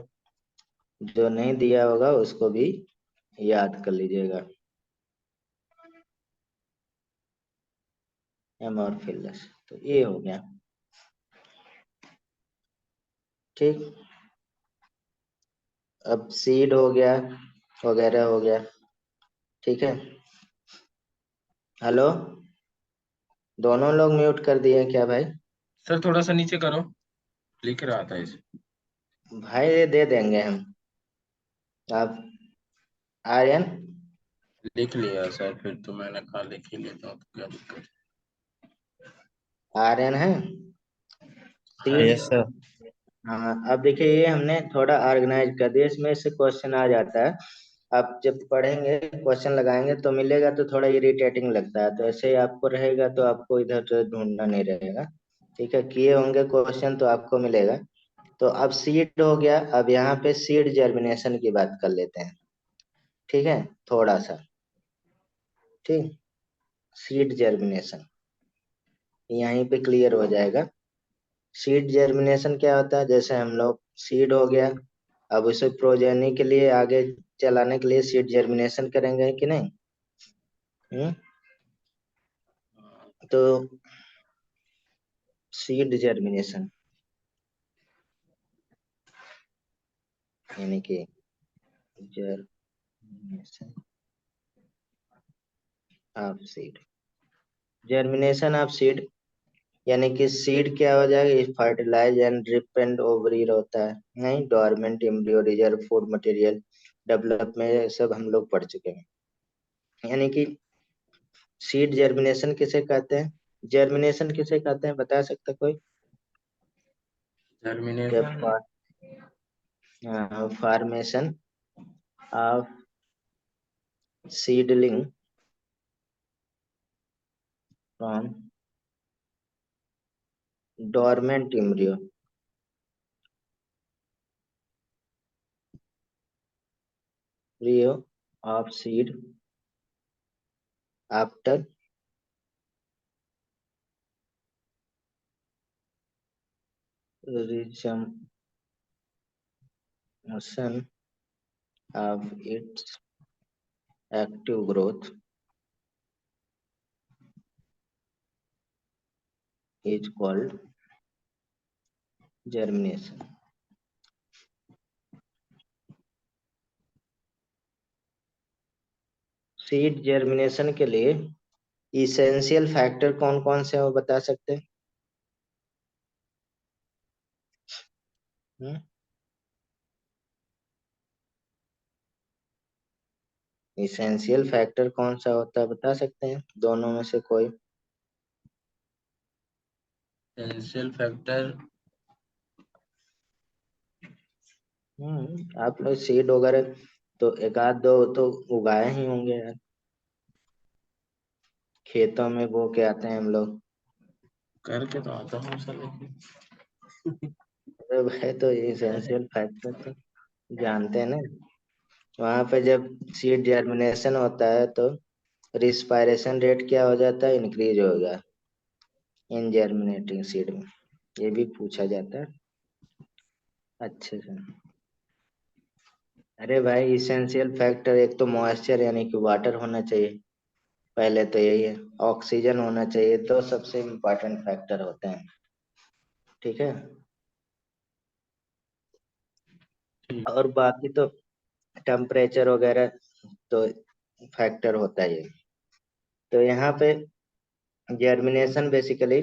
जो नहीं दिया होगा उसको भी याद कर लीजिएगा। एमोरफिलस, तो ये हो गया। ठीक, अब सीड हो गया, वगैरह हो गया। ठीक है, हेलो, दोनों लोग म्यूट कर दिए क्या भाई? सर थोड़ा सा नीचे करो, लिख रहा था इसे। भाई ये दे देंगे हम, आप आर्यन, लिख लिया सर, फिर तो मैंने कहा लिख ही लेता हूँ, तो क्या दिक्कत आर्यन है हाँ सीड। Yes sir. हाँ, अब देखिए ये हमने थोड़ा ऑर्गेनाइज कर दिया, इसमें से क्वेश्चन आ जाता है। आप जब पढ़ेंगे क्वेश्चन लगाएंगे तो मिलेगा तो थोड़ा इरिटेटिंग लगता है, तो ऐसे ही आपको रहेगा तो आपको इधर उधर ढूंढना नहीं रहेगा। ठीक है, किए होंगे क्वेश्चन तो आपको मिलेगा। तो अब सीड हो गया, अब यहाँ पे सीड जर्मिनेशन की बात कर लेते हैं। ठीक है, थोड़ा सा, ठीक, सीड जर्मिनेशन यहीं पे क्लियर हो जाएगा। सीड जर्मिनेशन क्या होता है? जैसे हम लोग सीड हो गया, अब उसे प्रोजेनी के लिए आगे चलाने के लिए सीड जर्मिनेशन करेंगे कि नहीं? हम्म, तो सीड जर्मिनेशन यानी कि germination of seed, germination of seed यानी कि सीड क्या हो जाएगा? फर्टिलाइज एंड रिपेंड ओवरी होता है, नहीं, dormant embryo, reserve food material, develop में ये सब हम लोग पढ़ चुके हैं। यानी कि सीड जर्मिनेशन किसे कहते हैं? जर्मिनेशन किसे कहते हैं बता सकता कोई? क्या germination. Formation of seedling from dormant embryo, embryo of seed after resumption of its active growth is called germination। Seed germination के लिए इसेंशियल फैक्टर कौन कौन से हैं वो बता सकते हैं? इसेंशियल फैक्टर कौन सा होता है बता सकते हैं, दोनों में से कोई? Essential factor. आप लोग सीड वगैरह तो एक आध दो तो उगाए ही होंगे यार, खेतों में बो के आते हैं हम लोग। करके तो आता हूँ सर, लेकिन अरे भाई तो एसेंशियल फैक्टर तो जानते हैं ना। वहां पे जब सीड जर्मिनेशन होता है तो रिस्पायरेशन रेट क्या हो जाता है, इंक्रीज होगा इन जर्मिनेटिंग सीड में, ये भी पूछा जाता है अच्छे से। अरे भाई इसेंशियल फैक्टर एक तो मॉइस्चर यानी कि वाटर होना चाहिए, पहले तो यही है। ऑक्सीजन होना चाहिए, तो सबसे इम्पोर्टेंट फैक्टर होते हैं, ठीक है। ठीक। और बाकी तो टेम्परेचर वगैरह तो फैक्टर होता ही है। तो यहाँ पे जर्मिनेशन बेसिकली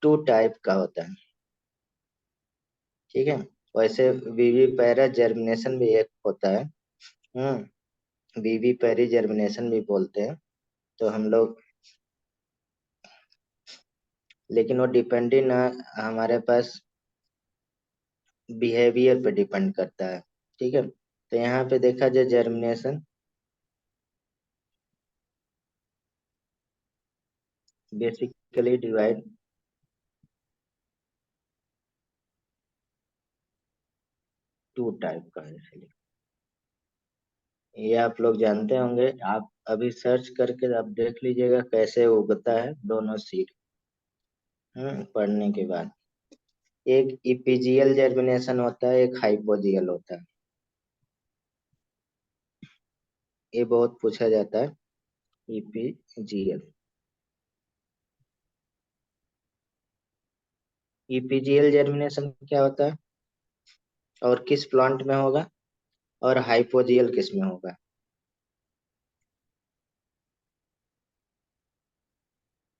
टू टाइप का होता है, ठीक है। वैसे वीवी पैरा जर्मिनेशन भी एक होता है, वीवी पैरी जर्मिनेशन भी बोलते हैं। तो हम लोग, लेकिन वो डिपेंडिंग ना हमारे पास बिहेवियर पे डिपेंड करता है, ठीक है। तो यहाँ पे देखा जाए germination basically divide two type का है इसलिए। ये आप लोग जानते होंगे, आप अभी सर्च करके आप देख लीजिएगा कैसे उगता है दोनों सीड, पढ़ने के बाद। एक इपीजियल जर्मिनेशन होता है, एक हाइपोजियल होता है, ये बहुत पूछा जाता है। इपीजियल, इपीजियल जर्मिनेशन क्या होता है और किस प्लांट में होगा, और हाइपोजियल किस में होगा।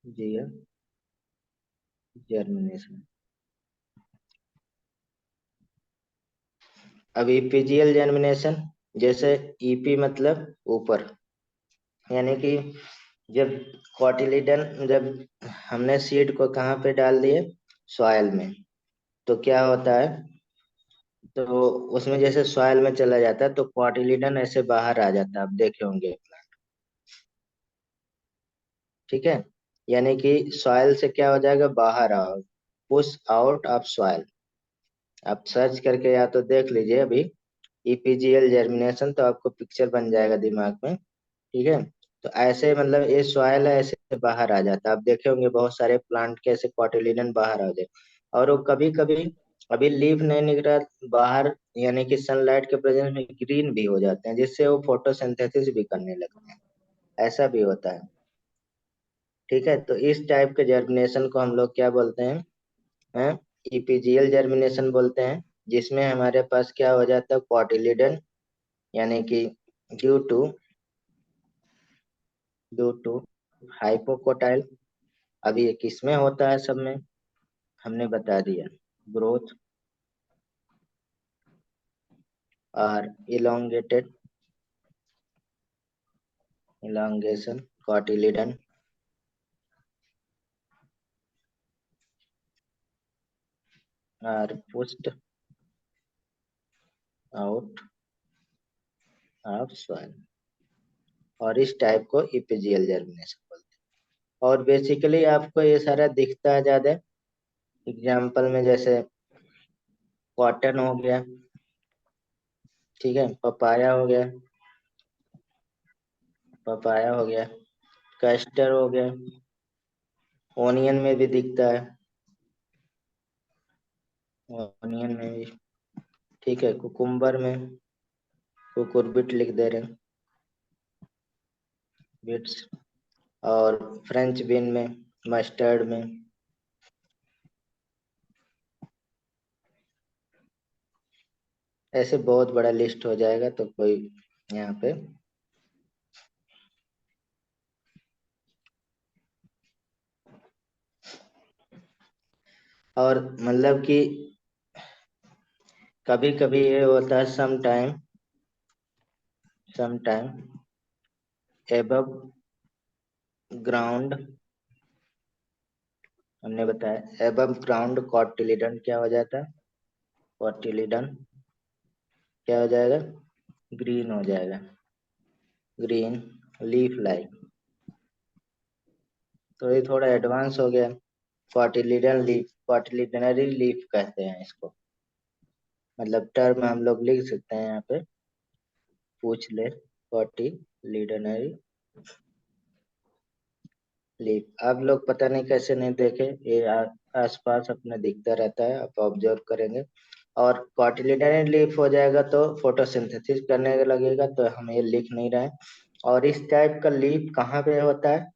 जियल जर्मिनेशन। अब इपीजियल जर्मिनेशन, जैसे ईपी मतलब ऊपर, यानी कि जब कॉटिलिडन, जब हमने सीड को कहाँ पे डाल दिए, सॉयल में, तो क्या होता है, तो उसमें जैसे सॉयल में चला जाता है तो कॉटिलिडन ऐसे बाहर आ जाता है, आप देखे होंगे, ठीक है। यानी कि सॉयल से क्या हो जाएगा, बाहर आओ, पुश आउट ऑफ सॉयल। आप सर्च करके या तो देख लीजिए अभी ईपीजीएल जर्मिनेशन, तो आपको पिक्चर बन जाएगा दिमाग में, ठीक है। तो ऐसे मतलब ये सॉयल है, ऐसे बाहर आ जाता है, आप देखे होंगे बहुत सारे प्लांट के ऐसे कॉटिलिडन बाहर आ जाए। और वो कभी कभी अभी लीफ नहीं निकला बाहर, यानी कि सनलाइट के प्रेजेंस में ग्रीन भी हो जाते हैं, जिससे वो फोटोसिंथेसिस भी करने लगते हैं, ऐसा भी होता है, ठीक है। तो इस टाइप के जर्मिनेशन को हम लोग क्या बोलते हैं, इपीजियल जर्मिनेशन बोलते हैं, जिसमें हमारे पास क्या हो जाता है, कॉटिलिडन, यानी कि due to due to hypocotyl. अभी ये किसमें होता है, सब में हमने बता दिया, ग्रोथ और इलोंगेटेड, इलोंगेशन कॉटिलिडन और पुस्ट आउट ऑफ सॉइल, और इस टाइप को इपीजियल जर्मिनेशन बोलते हैं। और बेसिकली आपको ये सारा दिखता है ज्यादा एग्जाम्पल में, जैसे कॉटन हो गया, ठीक है, पपाया हो गया, पपाया हो गया, कैस्टर हो गया, ओनियन में भी दिखता है, ओनियन में भी, ठीक है, कुकुम्बर में, कुकुरबिट लिख दे रहे हैं, बिट्स, और फ्रेंच बीन में, मस्टर्ड में। ऐसे बहुत बड़ा लिस्ट हो जाएगा, तो कोई यहाँ पे। और मतलब कि कभी कभी ये होता है, सम टाइम एबव ग्राउंड हमने बताया। एबव ग्राउंड कॉटिलीडन क्या हो जाता है? कॉटिलीडन क्या हो जाएगा? ग्रीन हो जाएगा, ग्रीन लीफ लाइक। तो ये थोड़ा एडवांस हो गया। कॉटिलीडन लीफ, कॉटिलीडनरी लीफ कहते हैं इसको। मतलब टर्म हम लोग लिख सकते हैं यहाँ पे, पूछ ले, कॉटिलीडनरी लीफ। आप लोग पता नहीं कैसे नहीं देखे, ये आसपास अपने दिखता रहता है, आप ऑब्जर्व करेंगे। और कॉटिलीडनरी लीफ हो जाएगा तो फोटोसिंथेसिस करने लगेगा, तो हम ये लिख नहीं रहे हैं। और इस टाइप का लीफ कहाँ पे होता है?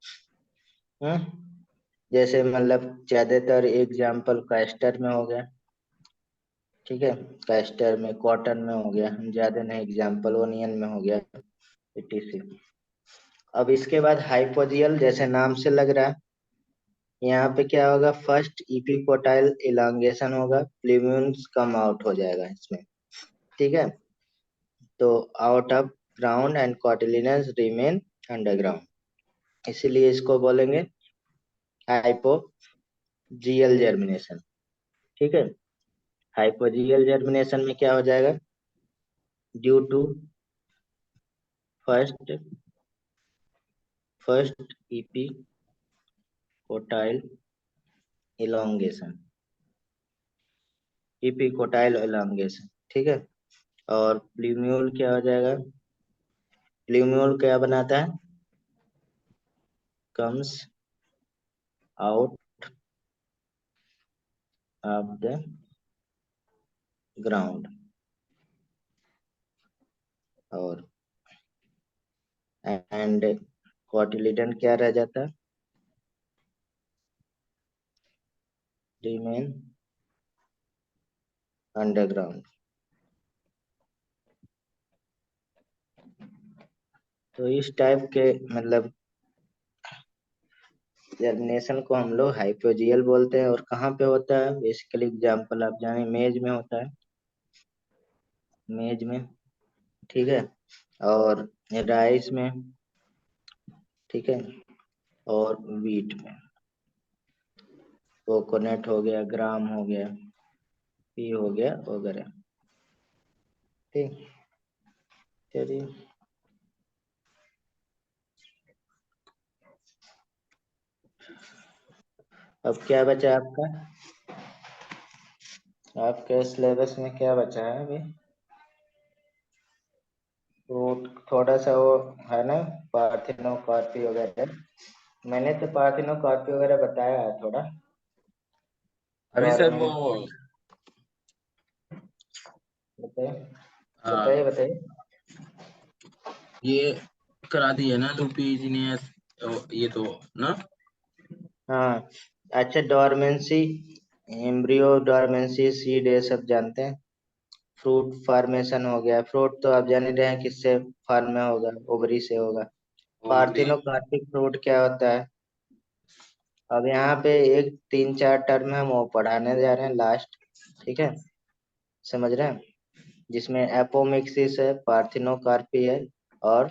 जैसे मतलब ज्यादातर एग्जाम्पल कैस्टर में हो गया, ठीक है, कैस्टर में, कॉटन में हो गया, हम ज्यादा नहीं एग्जाम्पल, ओनियन में हो गया, etc। अब इसके बाद हाइपोजियल, जैसे नाम से लग रहा है, यहाँ पे क्या होगा? फर्स्ट इपिकोटाइल इलांगेशन होगा, प्लूम्यूल्स कम आउट हो जाएगा इसमें, ठीक है। तो out of ground and cotyledons remain underground, इसीलिए इसको बोलेंगे हाइपोजियल जर्मिनेशन, ठीक है। हाइपोजियल जर्मिनेशन में क्या हो जाएगा? Due to first first epicotyl elongation, epicotyl elongation, ठीक है। और प्लूम्यूल क्या हो जाएगा? प्लूम्यूल क्या बनाता है? Comes out of the ground. और एंड कॉटिलीडन क्या रह जाता है? Remain underground. तो इस टाइप के मतलब जर्मिनेशन को हम लोग हाइपोजियल बोलते हैं। और कहाँ पे होता है? बेसिकली एग्जांपल आप जाने, मेज में होता है, मेज में, ठीक है। और राइस में, ठीक है। और वीट में, कोकोनट हो गया, ग्राम हो गया, पी हो गया वगैरह, ठीक। चलिए, अब क्या बचा आपका? आपके सिलेबस में क्या बचा है अभी? फ्रूट थोड़ा सा वो है ना, पार्थिनोकार्पी वगैरह। मैंने तो पार्थिनोकार्पी वगैरह बताया है थोड़ा। अभी सर वो डोरमेंट, बताइए हाँ, बताइए बताइए। ये करा दिया ना लुपिजिनियस, ये तो ना। हाँ, अच्छा, डोरमेंसी, एम्ब्रियो डोरमेंसी, सीड, ये सब जानते हैं। फ्रूट फॉर्मेशन हो गया, फ्रूट तो आप जान ही रहे हैं किससे फॉर्म में होगा, ओवरी से होगा। ओवरी। पार्थिनोकार्पिक फ्रूट क्या होता है? अब यहाँ पे एक 3-4 टर्म हम वो पढ़ाने जा रहे हैं लास्ट, ठीक है, समझ रहे हैं? जिसमें एपोमिक्सिस है, पार्थिनोकार्पी है, और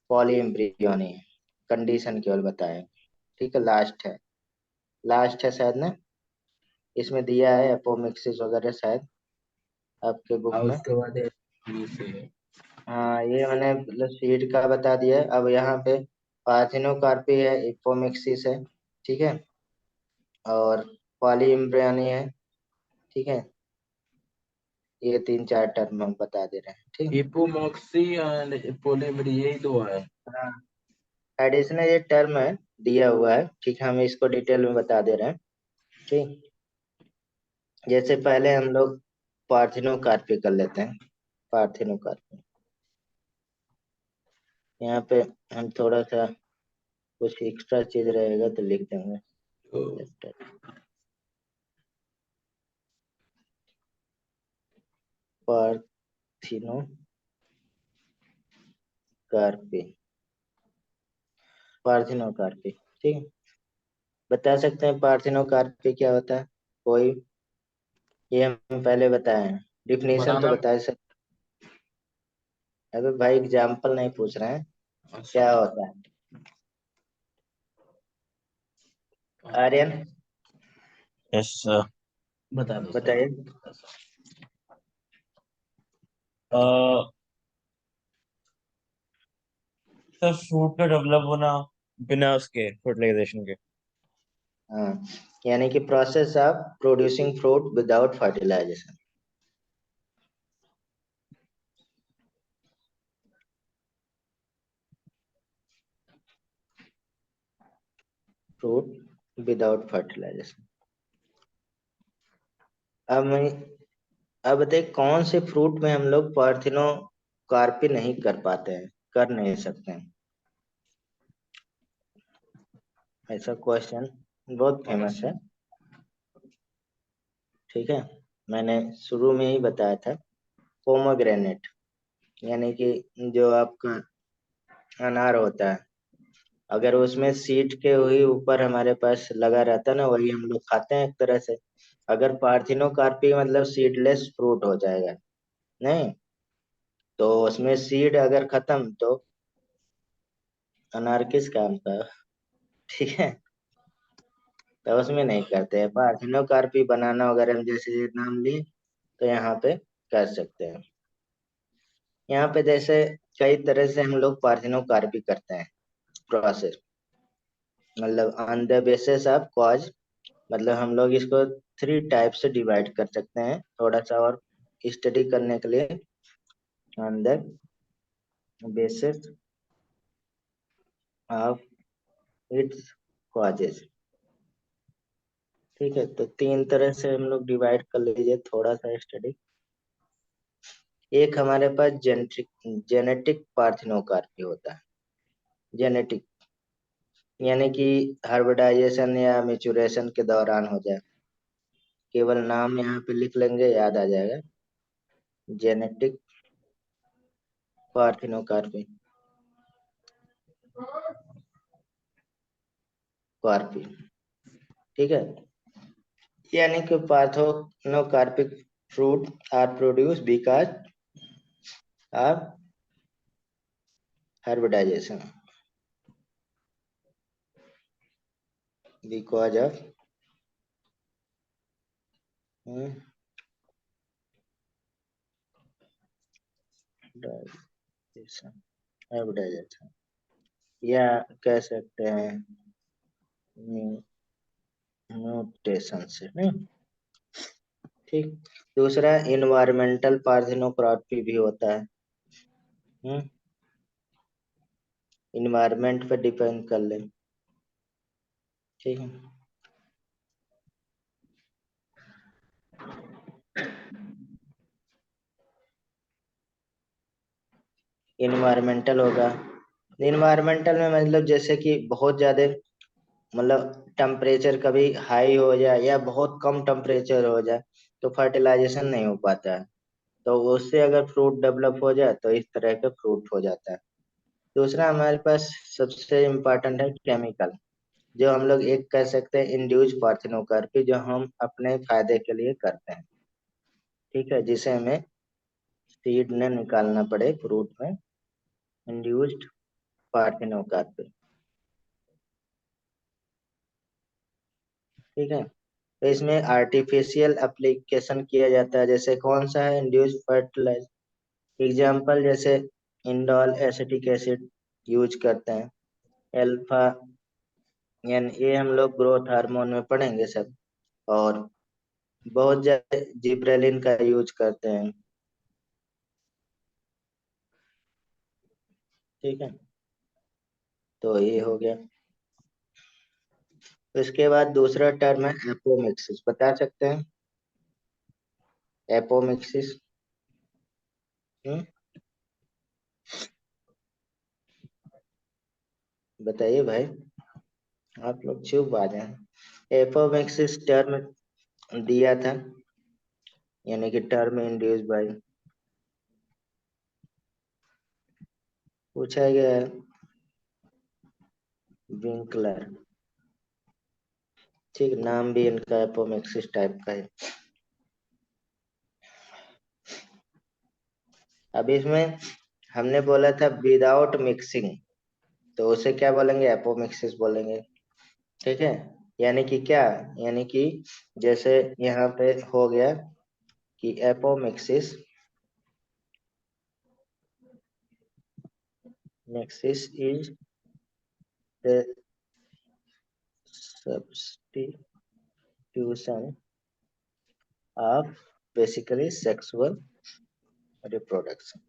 पॉलीएम्ब्रियोनी है। कंडीशन केवल बताए, ठीक है, लास्ट है शायद ना, इसमें दिया है एपोमिक्सिस वगैरह शायद आपके बुक और में। उसके बाद ये से हाँ, ये मैंने मतलब सीड का बता दिया है। अब यहाँ पे पार्थिनोकार्पी है, एपोमिक्सिस है, ठीक है, और पॉलीएम्ब्रियोनी है, ठीक है। ये 3-4 टर्म हम बता दे रहे हैं, ठीक। हिपोमॉक्सी एंड पोलिमरी, यही दो है। हाँ, एडिशनल ये टर्म है, दिया हुआ है, ठीक है, हम इसको डिटेल में बता दे रहे हैं, ठीक। जैसे पहले हम लोग पार्थिनोकार्पी कर लेते हैं। पार्थिनोकार्पी, यहाँ पे हम थोड़ा सा कुछ एक्स्ट्रा चीज रहेगा तो लिख देंगे। तो पार्थिनोकार्पी, पार्थिनोकार्पी, ठीक है। बता सकते हैं पार्थिनोकार्पी क्या होता है कोई? ये हम पहले बताए हैं, डिफिनेशन तो बनाना। बता सकते। अबे भाई एग्जाम्पल नहीं पूछ रहे हैं, क्या अच्छा। होता है? Aryan, yes sir. बता दो सर। बताइए। सर फ्रूट का डेवलप होना बिना उसके फर्टिलाइजेशन के। हाँ, यानी कि process of producing fruit without fertilization. Fruit without fertilization. अब मैं अब देख कौन से फ्रूट में हम लोग पार्थिनोकार्पी नहीं कर पाते हैं, कर नहीं सकते हैं। ऐसा क्वेश्चन बहुत फेमस है। ठीक है, मैंने शुरू में ही बताया था। पोमोग्रेनेट, यानी कि जो आपका अनार होता है, अगर उसमें सीड के हुई ऊपर हमारे पास लगा रहता है ना, वही हम लोग खाते हैं एक तरह से। अगर पार्थिनोकार्पी मतलब सीडलेस फ्रूट हो जाएगा, नहीं तो उसमें सीड अगर खत्म तो अनार किस काम का। ठीक है, तो उसमें नहीं करते हैं। पार्थिनोकार्पी बनाना वगैरह में जैसे ये नाम लिए, तो यहाँ पे कर सकते हैं। यहाँ पे जैसे कई तरह से हम लोग पार्थिनोकार्पी करते हैं प्रोसेस, मतलब on the basis of cause. मतलब हम लोग इसको 3 टाइप से डिवाइड कर सकते हैं, थोड़ा सा और स्टडी करने के लिए। On the basis of its causes. ठीक है, तो 3 तरह से हम लोग डिवाइड कर लीजिए, थोड़ा सा स्टडी। एक हमारे पास जेनेटिक पार्थिनोकार्पी होता है। जेनेटिक यानी कि हाइब्रिडाइजेशन या मेचुरेशन के दौरान हो जाए। केवल नाम यहाँ पे लिख लेंगे, याद आ जाएगा। Genetic parthenocarpy, carpy. ठीक है, यानी कि parthenocarpic fruit are produce because of hybridization, because of hybridization, या कह सकते हैं म्यूटेशन से, नहीं। ठीक, दूसरा इन्वायरमेंटल पार्थिनोकार्पी भी होता है। इन्वायरमेंट पे डिपेंड कर ले। ठीक है, इन्वायरमेंटल होगा। इन्वायरमेंटल में मतलब जैसे कि बहुत ज्यादा, मतलब टेम्परेचर कभी हाई हो जाए या बहुत कम टेम्परेचर हो जाए, तो फर्टिलाइजेशन नहीं हो पाता है। तो उससे अगर फ्रूट डेवलप हो जाए तो इस तरह का फ्रूट हो जाता है। दूसरा हमारे पास सबसे इम्पोर्टेंट है केमिकल, जो हम लोग एक कह सकते हैं इंड्यूस पार्थिनोकार्पी, जो हम अपने फायदे के लिए करते हैं। ठीक है, जिसे हमें सीड न निकालना पड़े फ्रूट में। Induced parthenocarpy. ठीक है, तो इसमें आर्टिफिशियल एप्लीकेशन किया जाता है, जैसे कौन सा है, इंड्यूस फर्टिलाइजर। एग्जाम्पल जैसे इंडोल एसिटिक एसिड यूज करते हैं। अल्फा यानी ये हम लोग ग्रोथ हार्मोन में पढ़ेंगे सब। और बहुत ज्यादा जिब्रेलिन का यूज करते हैं। ठीक है, तो ये हो गया। तो इसके बाद दूसरा टर्म है एपोमिक्सिस, बता सकते हैं एपोमिक्सिस। बताइए भाई, आप लोग चुप आ जाए। एपोमिक्सिस टर्म दिया था, यानी कि टर्म इंड्यूस बाय, पूछा गया है, विंकलर। ठीक, नाम भी इनका एपोमिक्सिस टाइप का है। अब इसमें हमने बोला था विदाउट मिक्सिंग, तो उसे क्या बोलेंगे, एपोमिक्सिस बोलेंगे। ठीक है, यानी कि क्या, यानी कि जैसे यहाँ पे हो गया कि apomixis, mixes is the substitution of basically sexual reproduction.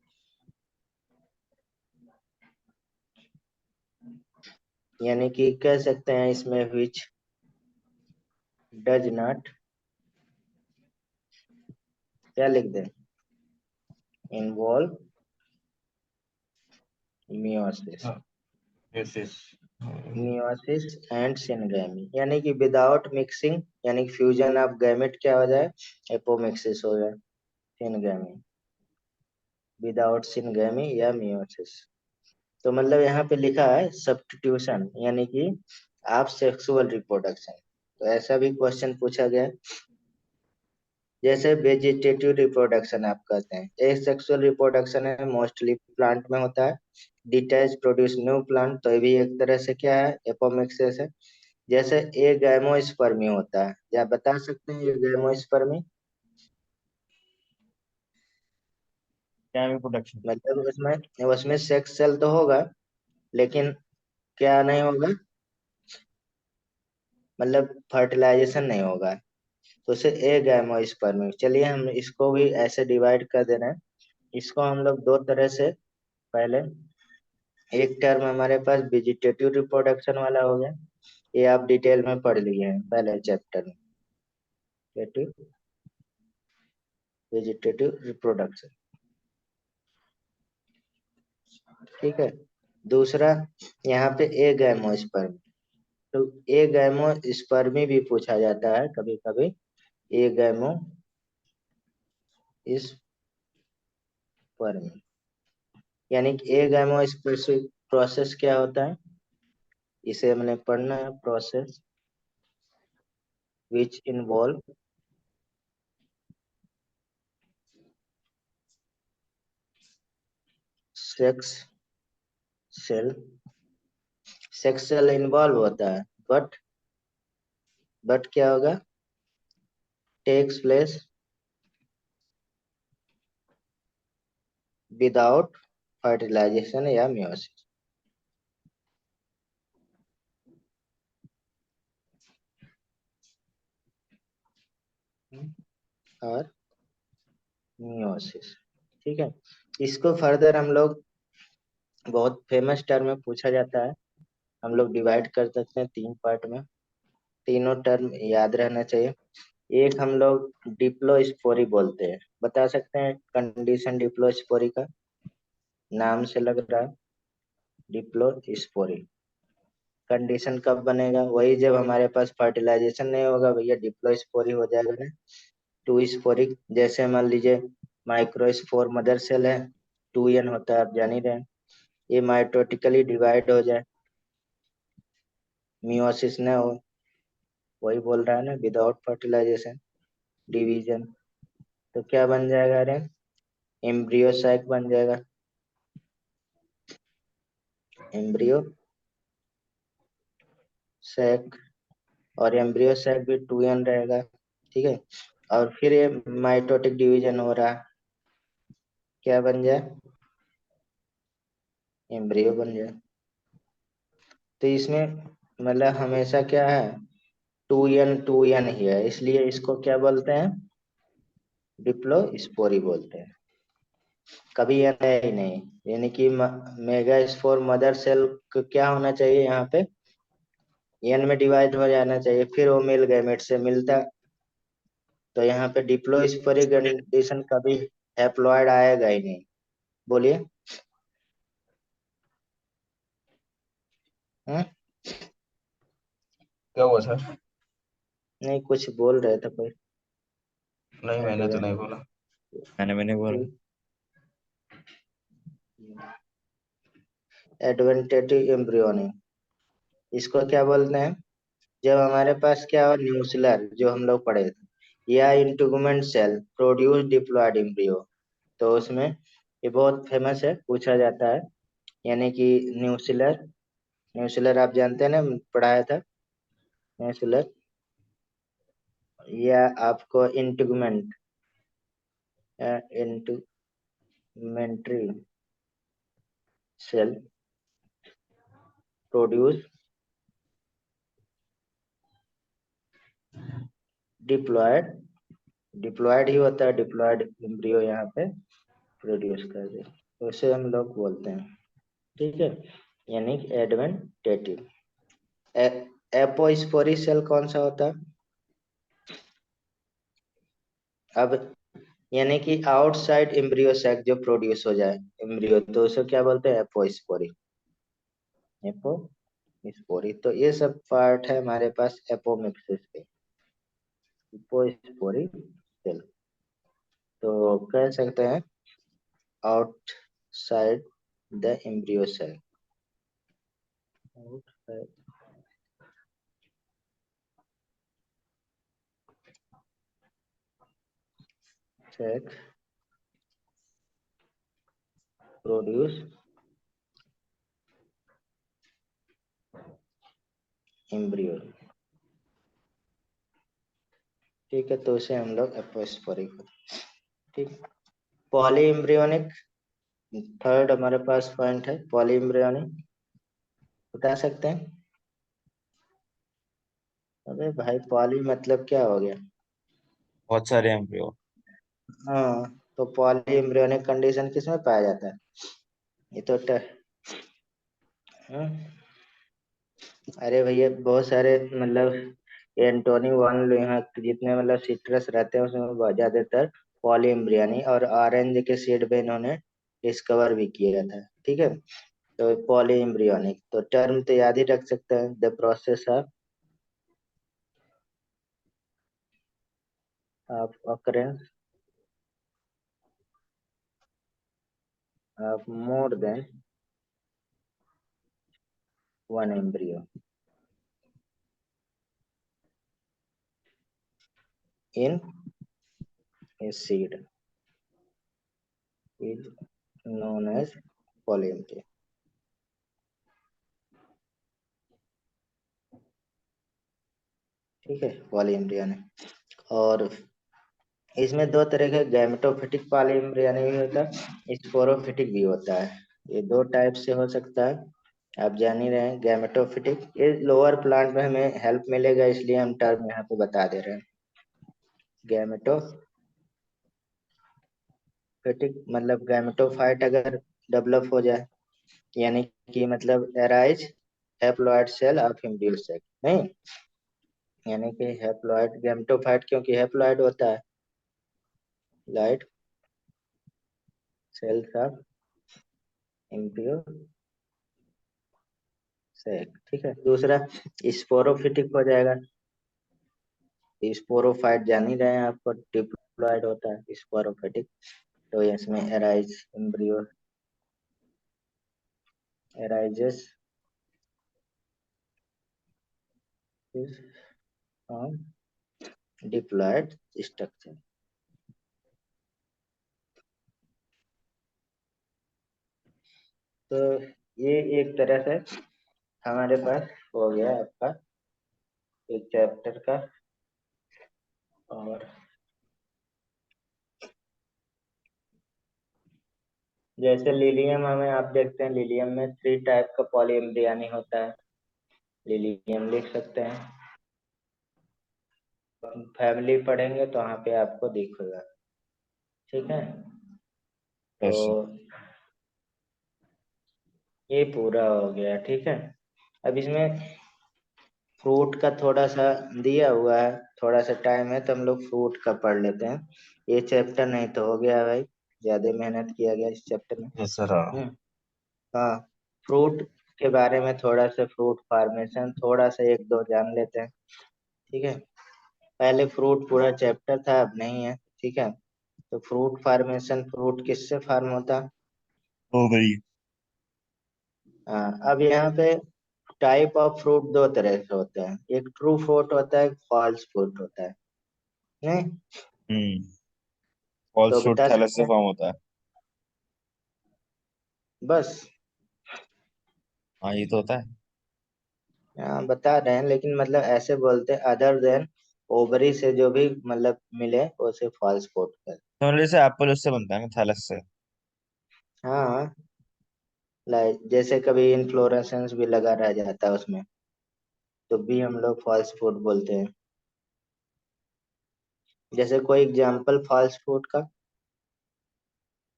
यानी कि कह सकते हैं इसमें विच डज नॉट, क्या लिख दें, involve meiosis, meiosis and syngamy. यानी कि विदाउट मिक्सिंग, यानी फ्यूजन ऑफ गैमेट क्या हो जाए, एपोमिक्सिस हो जाए, सिनगैमी, विदाउट सिनगैमी या मियोसिस। तो मतलब यहाँ पे लिखा है सब्स्टिट्यूशन, यानी कि आप सेक्सुअल रिप्रोडक्शन। तो ऐसा भी क्वेश्चन पूछा गया, जैसे वेजिटेटिव रिप्रोडक्शन आप कहते हैं, ए सेक्सुअल रिप्रोडक्शन है, मोस्टली प्लांट में होता है। डिटैच प्रोड्यूस न्यू प्लांट, तो ये भी एक तरह से क्या है, एपोमिक्सिस है। जैसे ए गैमोस्पर्मी होता है, क्या बता सकते हैं ये गैमोस्पर्मी, क्या रिप्रोडक्शन? मतलब उसमें उसमें सेक्स सेल तो होगा, लेकिन क्या नहीं होगा, मतलब फर्टिलाइजेशन नहीं होगा, तो उसे ए गैमोस्पर्मी। चलिए हम इसको भी ऐसे डिवाइड कर दे रहे हैं, इसको हम लोग दो तरह से, पहले एक टर्म हमारे पास वेजिटेटिव रिप्रोडक्शन वाला हो गया, ये आप डिटेल में पढ़ लिए हैं पहले चैप्टर में, वेजिटेटिव रिप्रोडक्शन, ठीक है। दूसरा यहाँ पे ए गैमोस्पर्मी, तो ए गैमोस्पर्मी भी पूछा जाता है कभी कभी, ए गैमोस्पर्मी, यानी कि ए गैमोस्पर्मिक प्रोसेस क्या होता है, इसे हमने पढ़ना है, process which involve sex cell, sex cell involve होता है, बट क्या होगा, टेक्स प्लेस विदाउट फर्टिलाइजेशन या मियोसिस, और मियोसिस, ठीक है। इसको फर्दर हम लोग, बहुत फेमस टर्म में पूछा जाता है, हम लोग डिवाइड कर सकते हैं तीन पार्ट में, तीनों टर्म याद रहना चाहिए। एक हम लोग डिप्लोस्पोरी बोलते हैं, बता सकते हैं कंडीशन डिप्लोस्पोरी का, नाम से लग रहा है, डिप्लोस्पोरी कंडीशन कब बनेगा, वही जब हमारे पास फर्टिलाइजेशन नहीं होगा भैया, डिप्लोस्पोरी हो जाएगा ना। टू स्पोरिक, जैसे मान लीजिए माइक्रोस्पोर मदर सेल है, 2n होता है, आप जान ही रहे हैं, ये माइटोटिकली डिवाइड हो जाए, मियोसिस न हो, वही बोल रहा है ना, विदाउट फर्टिलाइजेशन डिवीजन, तो क्या बन जाएगा, अरे एम्ब्रियो सैक बन जाएगा, एम्ब्रियो सैक, और एम्ब्रियो सैक भी 2n रहेगा, ठीक है। और फिर ये माइटोटिक डिवीजन हो रहा है, क्या बन जाए, एम्ब्रियो बन जाए। तो इसमें मतलब हमेशा क्या है, 2n ही है, इसलिए इसको क्या बोलते हैं, डिप्लोस्पोरी बोलते हैं, कभी एन है ही नहीं। यानी कि मेगा स्पोर मदर सेल को क्या होना चाहिए, यहाँ पे एन में डिवाइड हो जाना चाहिए, फिर वो मेल गैमेट से मिलता, तो यहाँ पे डिप्लोस्पोरी कंडीशन कभी हैप्लॉइड आएगा ही नहीं, बोलिए। हम्म, क्या हुआ सर? नहीं कुछ बोल रहे थे कोई, नहीं, मैंने तो नहीं बोला। मैंने बोला। एडवेंटेटिव एम्ब्रियोनी, इसको क्या बोलते हैं, जब हमारे पास क्या हो, न्यूक्लियर जो हम लोग पढ़े थे, या इंटीगुमेंट सेल प्रोड्यूस डिप्लॉयड एम्ब्रियो, तो उसमें ये बहुत फेमस है, पूछा जाता है, यानी कि न्यूक्लियर, न्यूक्लियर आप जानते हैं ना, पढ़ाया था, नेसुलर, या आपको इंटीगुमेंट, इंटीगुमेंट्री सेल प्रोड्यूस डिप्लॉयड, डिप्लॉयड ही होता है, डिप्लॉयड एम्ब्रियो यहाँ पे प्रोड्यूस कर दे, तो उसे हम लोग बोलते हैं, ठीक है, यानी एडवेंटेटिव। एपोस्पोरी सेल कौन सा होता है? अब यानी कि आउटसाइड एम्ब्रियो सैक जो प्रोड्यूस हो जाए एम्ब्रियो, तो उसे क्या बोलते हैं? एपोस्पोरी। एपोस्पोरी, तो ये सब पार्ट है हमारे पास एपोमिक्सिस के। एपोस्पोरी सेल, तो कह सकते हैं outside the embryo sac, outside sac produce embryo, ठीक है, तो उसे हम लोग एपोस्पोरिक, ठीक। पॉली एम्ब्रियोनिक, थर्ड हमारे पास पॉइंट है, पॉली एम्ब्रियोनिक, बता सकते हैं? अरे भाई, पॉली मतलब क्या हो गया? बहुत सारे एम्ब्रियो। हाँ, तो पॉली एम्ब्रियोनिक कंडीशन किसमें पाया जाता है? ये तो हाँ? अरे भैया, बहुत सारे मतलब एंटोनी वन यहाँ जितने मतलब सिट्रस रहते हैं उसमें ज्यादातर पॉली एम्ब्रियोनी और ऑरेंज के सीड में इन्होंने डिस्कवर भी किया था, ठीक है। तो पॉली एम्ब्रियोनिक तो टर्म तो याद ही रख सकते हैं, the process of occurrence of more than one embryo in a seed is known as polyembryo, ठीक है, पॉलीएम्ब्रियोनिक। और इसमें दो तरह के गैमेटोफिटिक पॉलीएम्ब्रियोनिक भी होता है, स्पोरोफिटिक भी होता है, ये दो टाइप से हो सकता है, आप जान ही रहे हैं। गैमेटोफिटिक ये लोअर प्लांट में हमें हेल्प मिलेगा, इसलिए हम टर्म यहाँ पे बता दे रहे हैं। गैमेटोफिटिक मतलब गैमेटोफाइट अगर डेवलप हो जाए, यानी कि मतलब arise haploid cell of embryo sac, नहीं, यानी कि हैप्लॉइड गैमेटोफाइट क्योंकि हैप्लॉइड होता है, light cells of embryo sac, ठीक है। दूसरा स्पोरोफिटिक हो जाएगा, स्पोरोफाइट जान ही रहे हैं आपको, डिप्लॉइड होता है स्पोरोफिटिक, तो इसमें arise embryo arises from diploid structure, तो ये एक तरह से हमारे पास हो गया आपका एक चैप्टर का। और जैसे लिलियम हमें आप देखते हैं, लिलियम में 3 टाइप का पॉलीएम्ब्रियोनी होता है, लिलियम लिख सकते हैं, फैमिली पढ़ेंगे तो वहाँ पे आपको दिखेगा, ठीक है। तो यस सर। ये पूरा हो गया, ठीक है। अब इसमें फ्रूट का थोड़ा सा दिया हुआ है, थोड़ा सा टाइम है तो हम लोग फ्रूट का पढ़ लेते हैं, ये चैप्टर नहीं तो हो गया भाई, ज्यादा मेहनत किया गया इस चैप्टर में। Yes sir. हम्म, हाँ, फ्रूट के बारे में थोड़ा सा, फ्रूट फार्मेशन थोड़ा सा एक दो जान लेते हैं, ठीक है। पहले फ्रूट पूरा चैप्टर था, अब नहीं है, ठीक है। तो फ्रूट फार्मेशन, फ्रूट किससे फार्म होता है? ओवरी। हाँ, अब यहाँ पे टाइप ऑफ फ्रूट दो तरह से होते हैं, एक ट्रू फ्रूट होता है, एक फॉल्स फ्रूट होता है, नहीं? हम्म। तो फॉल्स फ्रूट बता थैलस सकते से हैं? फॉर्म होता है। बस? हाँ, ये तो होता है। हाँ बता रहे हैं, लेकिन मतलब ऐसे बोलते हैं अदर देन ओवरी से जो भी मतलब मिले उसे फॉल्स कोट कर। तो मतलब जैसे एप्पल उससे बनता है ना, थैलस से। हाँ, लाइक जैसे कभी इन्फ्लोरेसेंस भी लगा रह जाता है उसमें, तो भी हम लोग फॉल्स फ्रूट बोलते हैं। जैसे कोई एग्जांपल फॉल्स फ्रूट का।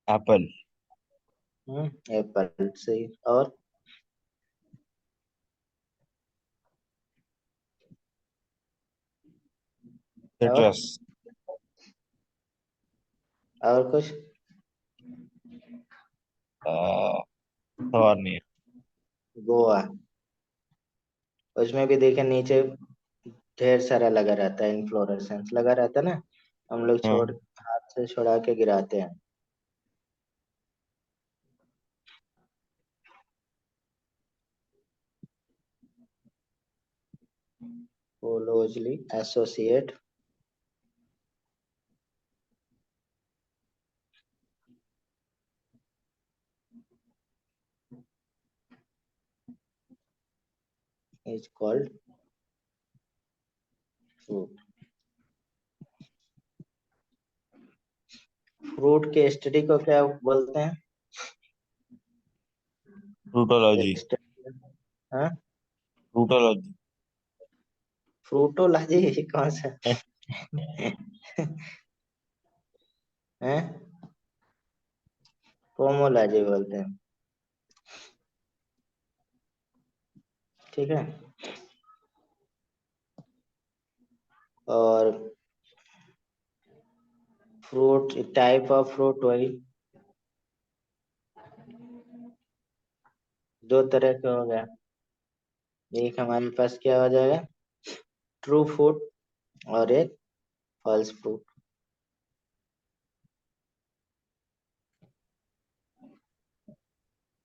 एप्पल। एप्पल सही। और और सिट्रस। और कुछ। और नहीं है। गोवा, उसमें भी देखे नीचे ढेर सारा लगा रहता है, इन्फ्लोरेसेंस लगा रहता है ना, हम लोग छोड़ हाँ। हाथ से छुड़ा के गिराते हैं। Closely associate is called fruit. Fruit के स्टडी को क्या बोलते हैं? फ्रूटोलॉजी। स्टडी। हाँ, फ्रूटोलॉजी। फ्रूटोलॉजी कौन सा है? पोमोलॉजी बोलते हैं। ठीक है। और फ्रूट, टाइप ऑफ फ्रूट वही दो तरह के हो गया। एक हमारे पास क्या हो जाएगा, ट्रू फ्रूट, और एक फॉल्स फ्रूट।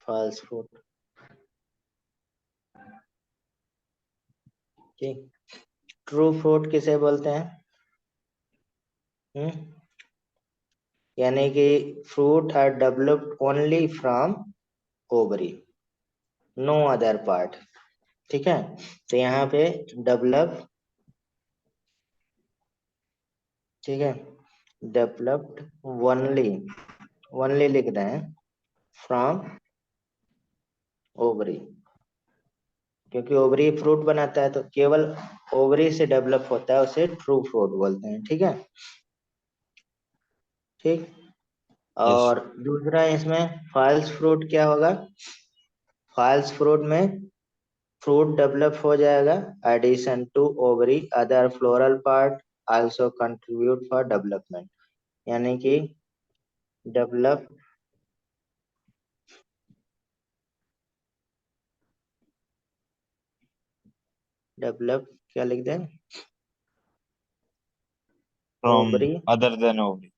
False fruit. ठीक। ट्रू फ्रूट किसे बोलते हैं? हम्म यानी कि fruit are developed only from ovary, no other part. ठीक है, तो यहाँ पे डेवलप, ठीक है, डेवलप्ड ओनली, ओनली लिख रहे हैं, फ्रॉम ओवरी, क्योंकि ओवरी फ्रूट बनाता है, तो केवल ओवरी से डेवलप होता है, उसे ट्रू फ्रूट बोलते हैं। ठीक है। ठीक। यस। और दूसरा इसमें फॉल्स फ्रूट क्या होगा? फॉल्स फ्रूट में फ्रूट डेवलप हो जाएगा, addition to ovary other floral part also contribute for development, यानी कि डेवलप, डेवलप क्या लिख दें, from ovary. Other than ovary.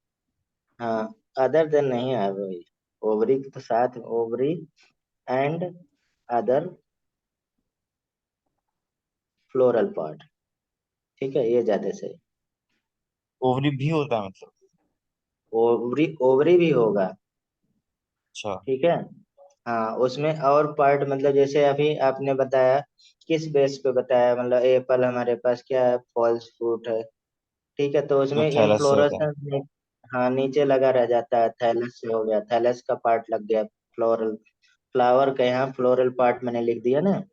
हाँ, अदर देन नहीं है वही, ओवरी के साथ ovary and other floral part. ठीक है, ये ज्यादा सही। ओवरी भी होता है मतलब? ओवरी, ओवरी भी होगा। अच्छा। ठीक है। हाँ, उसमें और पार्ट मतलब जैसे अभी आपने बताया, किस बेस पे बताया, मतलब एप्पल हमारे पास क्या है, फॉल्स फ्रूट है। ठीक है, तो जो उसमें थैलस से होता है। इन्फ्लोरेसेंस में, हाँ नीचे लगा रह जाता है, थैलस से हो गया, थैलस का पार्ट लग गया फ्लोरल, फ्लावर का यहाँ फ्लोरल पार्ट मैंने लिख दिया ना।